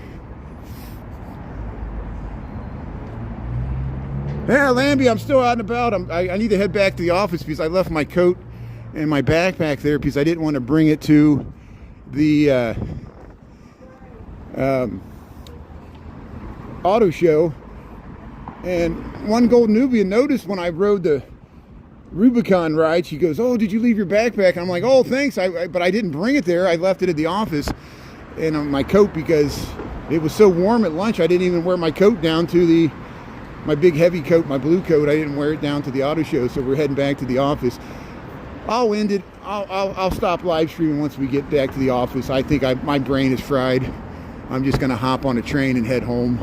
Yeah, Lambie, I'm still out and about. I need to head back to the office because I left my coat and my backpack there because I didn't want to bring it to the auto show. And one Golden Nubian noticed when I rode the Rubicon ride, she goes, "Oh, did you leave your backpack?" And I'm like, "Oh, thanks, but I didn't bring it there. I left it at the office and on my coat because it was so warm at lunch. I didn't even wear my coat down to my big heavy coat, my blue coat. I didn't wear it down to the auto show, so we're heading back to the office. I'll end it. I'll stop live streaming once we get back to the office. I think my brain is fried. I'm just gonna hop on a train and head home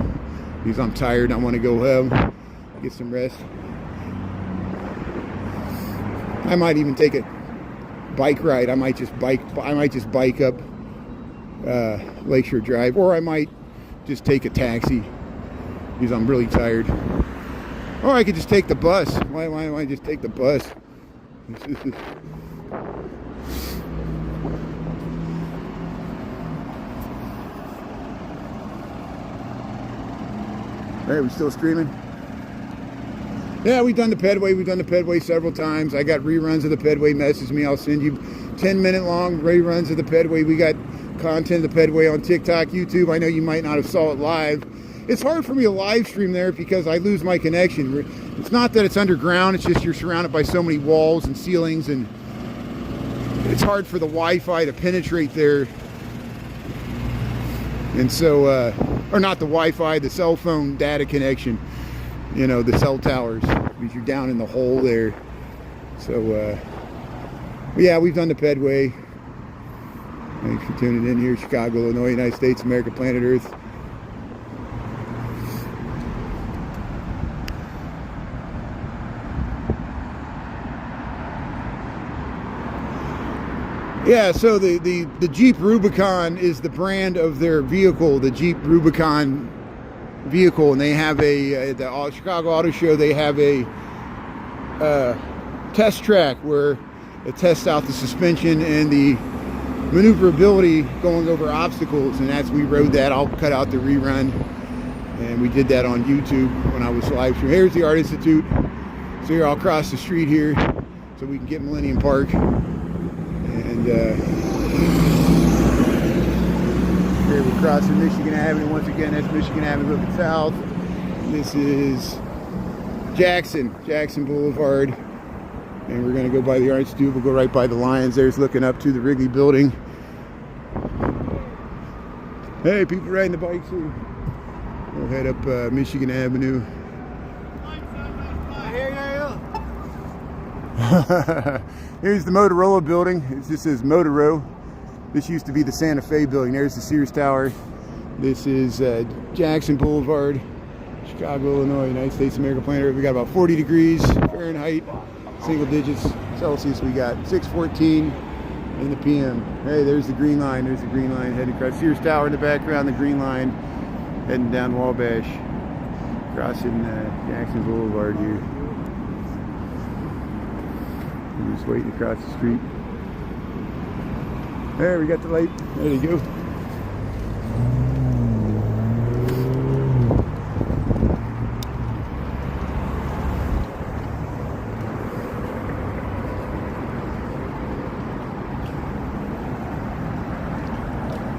because I'm tired. I want to go home, get some rest. I might even take a bike ride. I might just bike up Lakeshore Drive, or I might just take a taxi because I'm really tired. Or I could just take the bus. Why don't I just take the bus? All right, we still streaming? Yeah, we've done the Pedway. We've done the Pedway several times. I got reruns of the Pedway. Message me. I'll send you 10-minute long reruns of the Pedway. We got content of the Pedway on TikTok, YouTube. I know you might not have saw it live. It's hard for me to live stream there because I lose my connection. It's not that it's underground. It's just you're surrounded by so many walls and ceilings, and it's hard for the Wi-Fi to penetrate there. And so, or not the Wi-Fi, the cell phone data connection. You know, the cell towers, because you're down in the hole there. So, yeah, we've done the Pedway. Thanks for tuning in here. Chicago, Illinois, United States, America, planet Earth. Yeah, so the Jeep Rubicon is the brand of their vehicle, the Jeep Rubicon vehicle, and they have at the Chicago Auto Show, they have a test track where it tests out the suspension and the maneuverability going over obstacles, and we rode that. I'll cut out the rerun, and we did that on YouTube when I was live streaming. Here's the Art Institute. So here I'll cross the street here so we can get Millennium Park. And here we're crossing Michigan Ave. Once again, that's Michigan Ave looking south. This is Jackson Boulevard. And we're going to go by the Art Institute. We'll go right by the Lions. There's looking up to the Wrigley building. Hey, people riding the bikes here. We'll head up Michigan Avenue. Here's the Motorola building. This is Motorola. This used to be the Santa Fe building. There's the Sears Tower. This is Jackson Boulevard, Chicago, Illinois, United States, America, planet Earth. We got about 40 degrees Fahrenheit, single digits Celsius. We got 614 in the PM. Hey, there's the green line. There's the green line heading across Sears Tower in the background. The green line heading down Wabash, crossing Jackson Boulevard here. We're just waiting to cross the street. There, we got the light. There you go.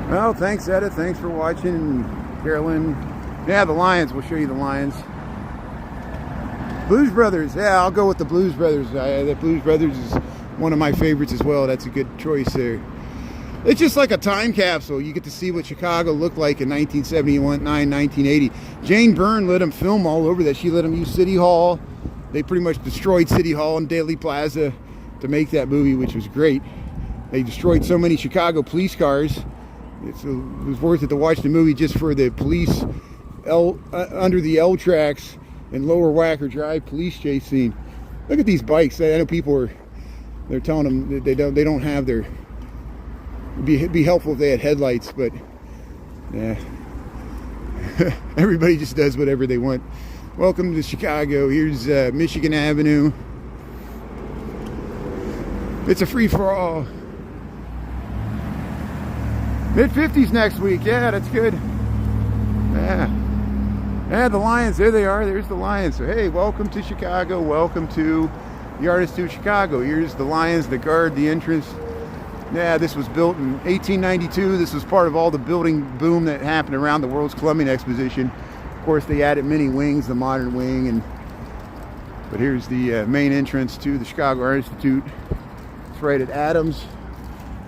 Well, thanks, Etta. Thanks for watching. Carolyn. Yeah, the Lions. We'll show you the Lions. Blues Brothers. Yeah, I'll go with the Blues Brothers. The Blues Brothers is one of my favorites as well. That's a good choice there. It's just like a time capsule. You get to see what Chicago looked like in 1979, 1980. Jane Byrne let them film all over that. She let them use City Hall. They pretty much destroyed City Hall and Daley Plaza to make that movie, which was great. They destroyed so many Chicago police cars. It was worth it to watch the movie just for the police under the L tracks and Lower Wacker Drive police chase scene. Look at these bikes. I know people they're telling them that they don't have their. It'd be helpful if they had headlights, but yeah, everybody just does whatever they want. Welcome to Chicago. Here's Michigan Avenue. It's a free-for-all. Mid-50s next week. Yeah, that's good. Yeah, the Lions. There they are. There's the Lions. So, hey, welcome to Chicago. Welcome to the Artist of Chicago. Here's the Lions, the guard, the entrance. Yeah, this was built in 1892. This was part of all the building boom that happened around the World's Columbian Exposition. Of course, they added many wings, the modern wing, but here's the main entrance to the Chicago Art Institute. It's right at Adams.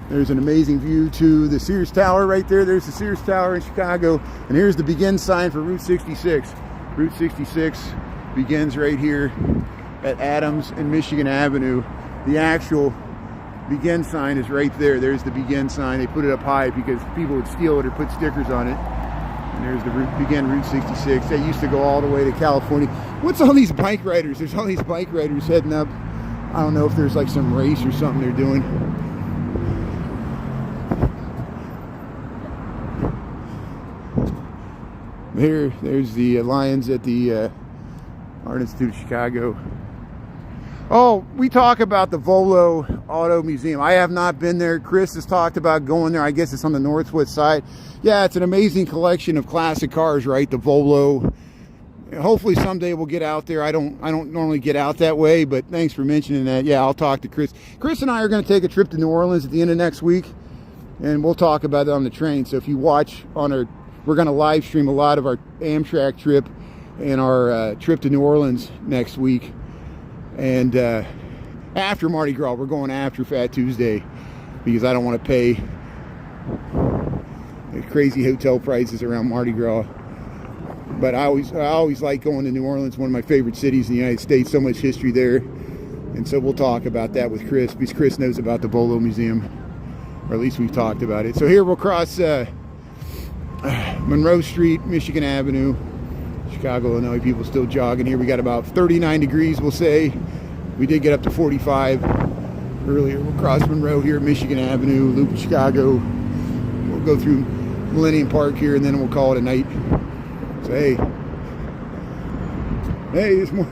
There's an amazing view to the Sears Tower right there. There's the Sears Tower in Chicago. And here's the begin sign for Route 66. Route 66 begins right here at Adams and Michigan Avenue. The actual begin sign is right there. There's the begin sign. They put it up high because people would steal it or put stickers on it. And there's the begin Route 66. They used to go all the way to California. What's all these bike riders? There's all these bike riders heading up. I don't know if there's like some race or something they're doing. There's the Lions at the Art Institute of Chicago. Oh, we talk about the Volo Auto Museum. I have not been there. Chris has talked about going there. I guess it's on the northwest side. Yeah, it's an amazing collection of classic cars, right? The Volo. Hopefully someday we'll get out there. I don't normally get out that way, but thanks for mentioning that. Yeah, I'll talk to Chris. Chris and I are going to take a trip to New Orleans at the end of next week, and we'll talk about it on the train. So if you watch on we're going to live stream a lot of our Amtrak trip and our trip to New Orleans next week. And after Mardi Gras, we're going after Fat Tuesday because I don't want to pay the crazy hotel prices around Mardi Gras. But I always like going to New Orleans, one of my favorite cities in the United States. So much history there. And so we'll talk about that with Chris because Chris knows about the Volo Museum, or at least we've talked about it. So here we'll cross Monroe Street, Michigan Avenue, Chicago, Illinois. People still jogging here. We got about 39 degrees, we'll say. We did get up to 45 earlier. We'll cross Monroe here, Michigan Avenue, loop of Chicago. We'll go through Millennium Park here, and then we'll call it a night. So hey, there's more.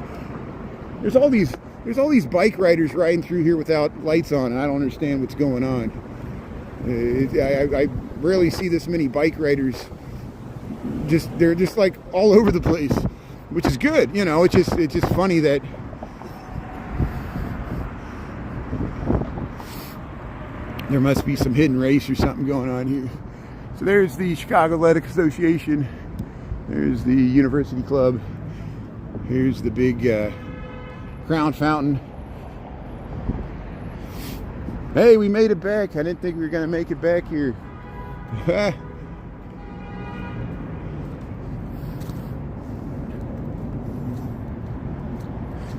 There's all these bike riders riding through here without lights on, and I don't understand what's going on. I rarely see this many bike riders. They're just like all over the place, which is good. You know, it's just funny that there must be some hidden race or something going on here. So there's the Chicago Athletic Association. There's the University Club. Here's the big Crown Fountain. Hey, we made it back. I didn't think we were going to make it back here.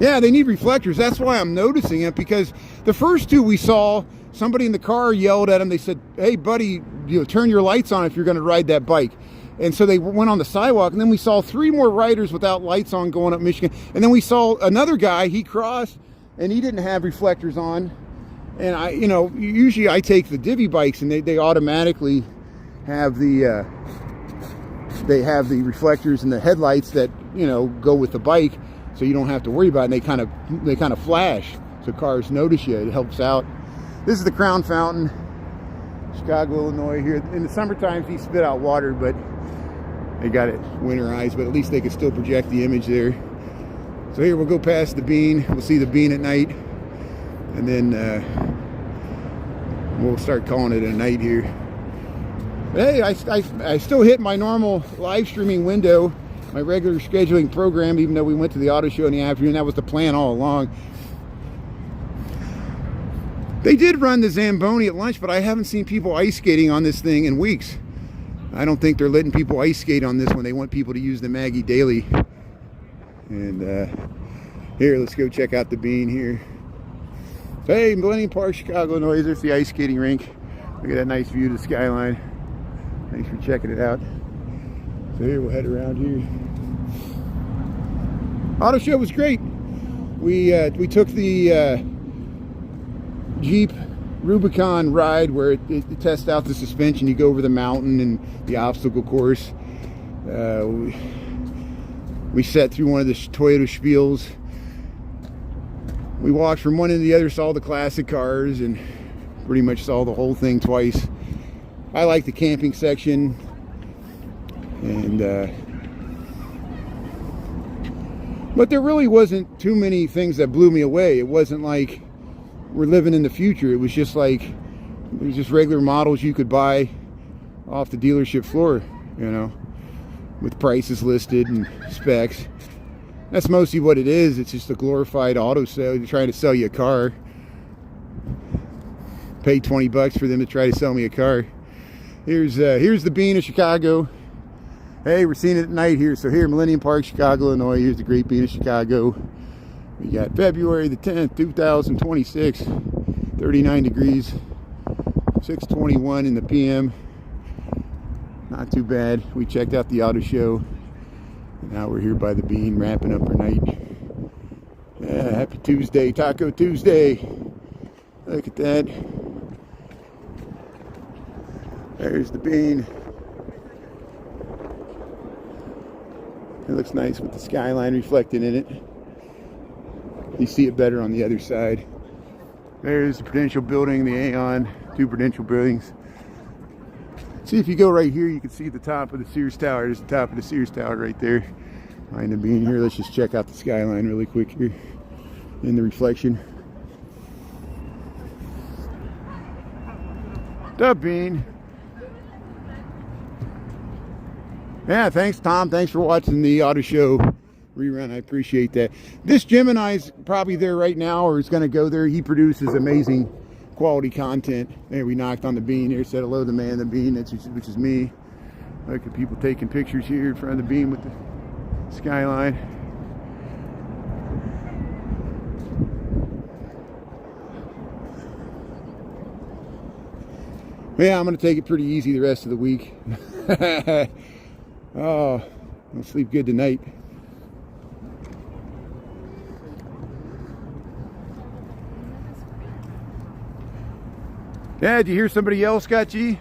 Yeah, they need reflectors. That's why I'm noticing it, because the first two we saw, somebody in the car yelled at him. They said, hey, buddy, turn your lights on if you're going to ride that bike. And so they went on the sidewalk, and then we saw three more riders without lights on going up Michigan. And then we saw another guy, he crossed, and he didn't have reflectors on. And usually I take the divvy bikes, and they automatically have the reflectors and the headlights that go with the bike, so you don't have to worry about it. And they kind of flash, so cars notice you. It helps out. This is the Crown Fountain, Chicago, Illinois. Here in the summertime, you spit out water, but they got it winterized. But at least they can still project the image there. So here we'll go past the Bean. We'll see the Bean at night, and then we'll start calling it a night here. Hey, I still hit my normal live streaming window. my regular scheduling program, even though we went to the auto show in the afternoon. That was the plan all along. They did run the Zamboni at lunch, but I haven't seen people ice skating on this thing in weeks. I don't think they're letting people ice skate on this one. They want people to use the Maggie daily. And here, let's go check out the bean here. Hey, Millennium Park, Chicago, Illinois. There's the ice skating rink. Look at that nice view of the skyline. Thanks for checking it out. So here, we'll head around here. Auto show was great. We took the Jeep Rubicon ride where it tests out the suspension. You go over the mountain and the obstacle course. We sat through one of the Toyota spiels. We walked from one end to the other, saw the classic cars, and pretty much saw the whole thing twice. I like the camping section, and but there really wasn't too many things that blew me away. It wasn't like we're living in the future. It was just like, it was just regular models you could buy off the dealership floor, you know, with prices listed and specs. That's mostly what it is. It's just a glorified auto sale. They're trying to sell you a car. Pay 20 bucks for them to try to sell me a car. Here's the bean of Chicago. Hey, we're seeing it at night here. So here, Millennium Park, Chicago, Illinois. Here's the Great Bean of Chicago. We got February the 10th, 2026, 39 degrees, 6:21 in the PM. Not too bad. We checked out the auto show. And now we're here by the bean, wrapping up our night. Happy Tuesday, Taco Tuesday. Look at that. There's the bean. It looks nice with the skyline reflected in it. You see it better on the other side. There's the Prudential building, the Aon, two Prudential buildings. See, if you go right here, you can see the top of the Sears Tower. There's the top of the Sears Tower right there. Behind the bean here. Let's just check out the skyline really quick here in the reflection. The bean. Yeah, thanks, Tom. Thanks for watching the auto show rerun. I appreciate that. This Gemini's probably there right now, or is going to go there. He produces amazing quality content. There, we knocked on the bean here, said hello to the man in the bean, which is me. Look at people taking pictures here in front of the bean with the skyline. Yeah, I'm going to take it pretty easy the rest of the week. Oh, I'll sleep good tonight. Yeah, did you hear somebody else, Scott G?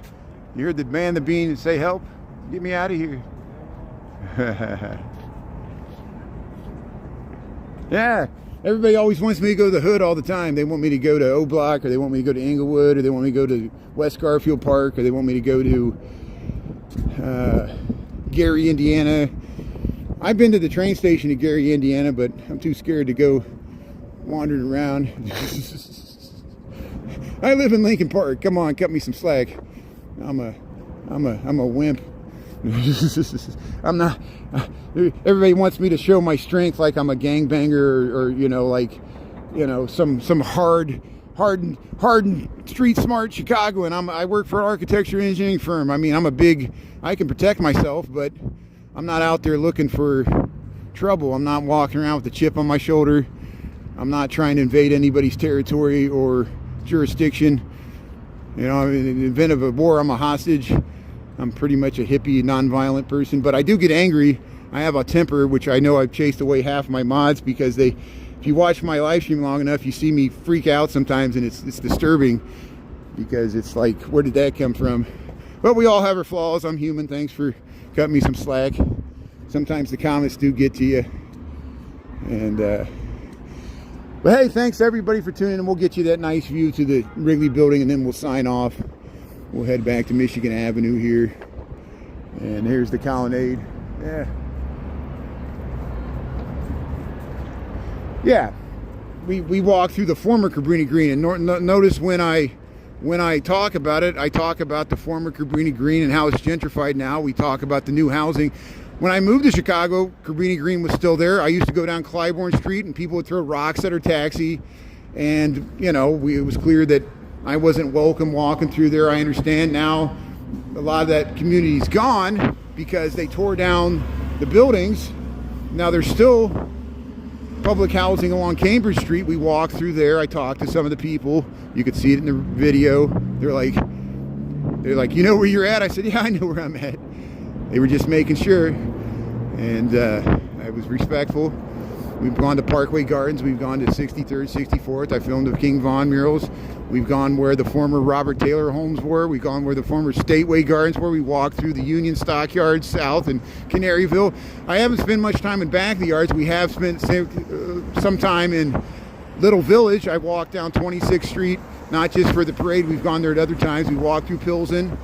You heard the man in the bean say, help, get me out of here. Yeah, everybody always wants me to go to the hood all the time. They want me to go to O Block, or they want me to go to Inglewood, or they want me to go to West Garfield Park, or they want me to go to Gary, Indiana. I've been to the train station in Gary, Indiana, but I'm too scared to go wandering around. I live in Lincoln Park. Come on, cut me some slack. I'm a wimp. I'm not. Everybody wants me to show my strength like I'm a gangbanger, or you know, like, you know, some hardened street smart Chicagoan. I work for an architecture engineering firm. I mean, I can protect myself, but I'm not out there looking for trouble. I'm not walking around with a chip on my shoulder. I'm not trying to invade anybody's territory or jurisdiction. You know, in the event of a war, I'm a hostage. I'm pretty much a hippie, non-violent person, but I do get angry. I have a temper, which I know I've chased away half my mods, because if you watch my live stream long enough, you see me freak out sometimes, and it's disturbing, because it's like, where did that come from? But we all have our flaws. I'm human. Thanks for cutting me some slack. Sometimes the comments do get to you. And but hey, thanks everybody for tuning in. We'll get you that nice view to the Wrigley building, and then we'll sign off. We'll head back to Michigan Avenue here. And here's the colonnade. Yeah, we walk through the former Cabrini Green, and notice when I talk about it, I talk about the former Cabrini Green and how it's gentrified now. We talk about the new housing. When I moved to Chicago, Cabrini Green was still there. I used to go down Clybourne Street and people would throw rocks at our taxi. And, you know, it was clear that I wasn't welcome walking through there. I understand now a lot of that community's gone because they tore down the buildings. Now there's still public housing along Cambridge Street. We walked through there. I talked to some of the people. You could see it in the video. They're like, you know where you're at? I said, yeah, I know where I'm at. They were just making sure. And I was respectful. We've gone to Parkway Gardens. We've gone to 63rd, 64th. I filmed the King Von murals. We've gone where the former Robert Taylor homes were. We've gone where the former Stateway Gardens were. We walked through the Union Stockyards south in Canaryville. I haven't spent much time in backyards. We have spent some time in Little Village. I walked down 26th Street, not just for the parade. We've gone there at other times. We walked through Pilsen.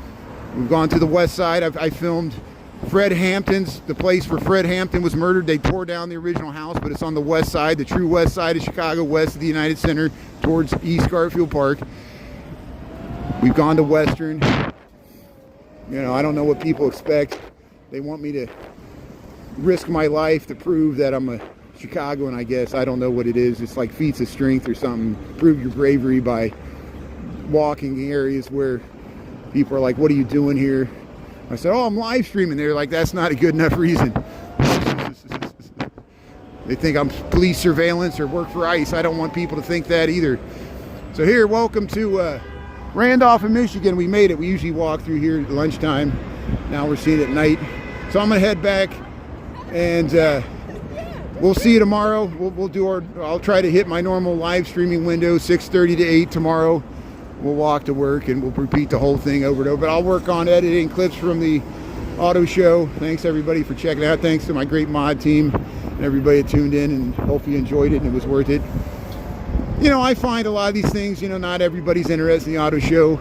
We've gone to the west side. I filmed Fred Hampton's, the place where Fred Hampton was murdered. They tore down the original house, but it's on the west side, the true west side of Chicago, west of the United Center, towards East Garfield Park. We've gone to Western. You know, I don't know what people expect. They want me to risk my life to prove that I'm a Chicagoan, I guess. I don't know what it is. It's like feats of strength or something. Prove your bravery by walking areas where people are like, what are you doing here? I said, oh, I'm live streaming. They're like, that's not a good enough reason. They think I'm police surveillance or work for ICE. I don't want people to think that either. So here, welcome to Randolph in Michigan. We made it. We usually walk through here at lunchtime. Now we're seeing it at night. So I'm gonna head back and we'll see you tomorrow. We'll do I'll try to hit my normal live streaming window, 6:30 to 8 tomorrow. We'll walk to work and we'll repeat the whole thing over and over. But I'll work on editing clips from the auto show. Thanks everybody for checking out. Thanks to my great mod team and everybody that tuned in, and hope you enjoyed it and it was worth it. You know, I find a lot of these things, you know, not everybody's interested in the auto show.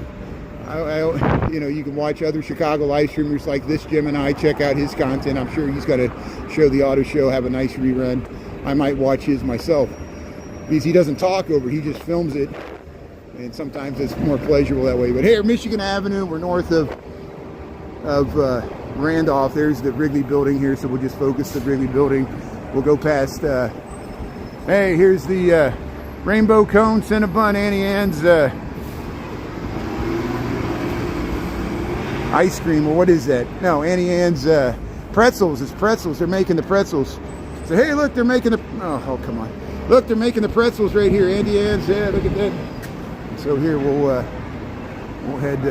You know, you can watch other Chicago live streamers like this Jim and I, check out his content. I'm sure he's got a show, the auto show, have a nice rerun. I might watch his myself because he doesn't talk over it, he just films it. And sometimes it's more pleasurable that way. But here, Michigan Avenue, we're north of Randolph. There's the Wrigley building here, so we'll just focus the Wrigley building. We'll go past, hey, here's the Rainbow Cone, Cinnabon, Annie Ann's ice cream, or what is that? No, Annie Ann's pretzels. It's pretzels. They're making the pretzels. So, hey, look, they're making the, oh, come on. Look, they're making the pretzels right here. Annie Ann's, yeah, look at that. So here we'll head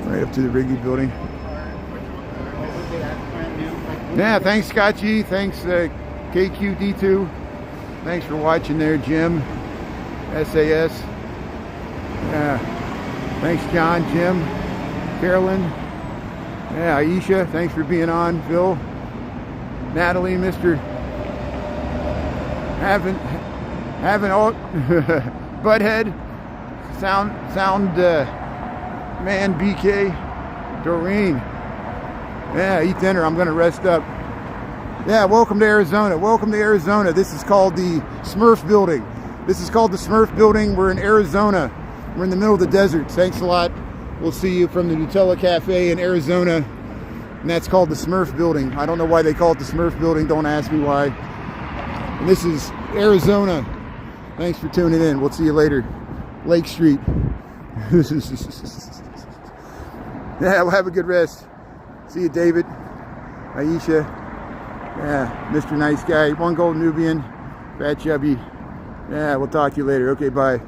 right up to the Wrigley building. Yeah, thanks Scott G. Thanks KQD2. Thanks for watching there, Jim. SAS. Yeah. Thanks John, Jim, Carolyn. Yeah, Aisha. Thanks for being on. Phil, Natalie, Mr. Haven't all. Butthead, Sound Man, BK, Doreen. Yeah, eat dinner. I'm gonna rest up. Yeah, welcome to Arizona. Welcome to Arizona. This is called the Smurf Building. This is called the Smurf Building. We're in Arizona. We're in the middle of the desert. Thanks a lot. We'll see you from the Nutella Cafe in Arizona. And that's called the Smurf Building. I don't know why they call it the Smurf Building. Don't ask me why. And this is Arizona. Thanks for tuning in. We'll see you later. Lake Street. Yeah, we'll have a good rest. See you, David. Aisha. Yeah, Mr. Nice Guy. One Gold Nubian. Fat Chubby. Yeah, we'll talk to you later. Okay, bye.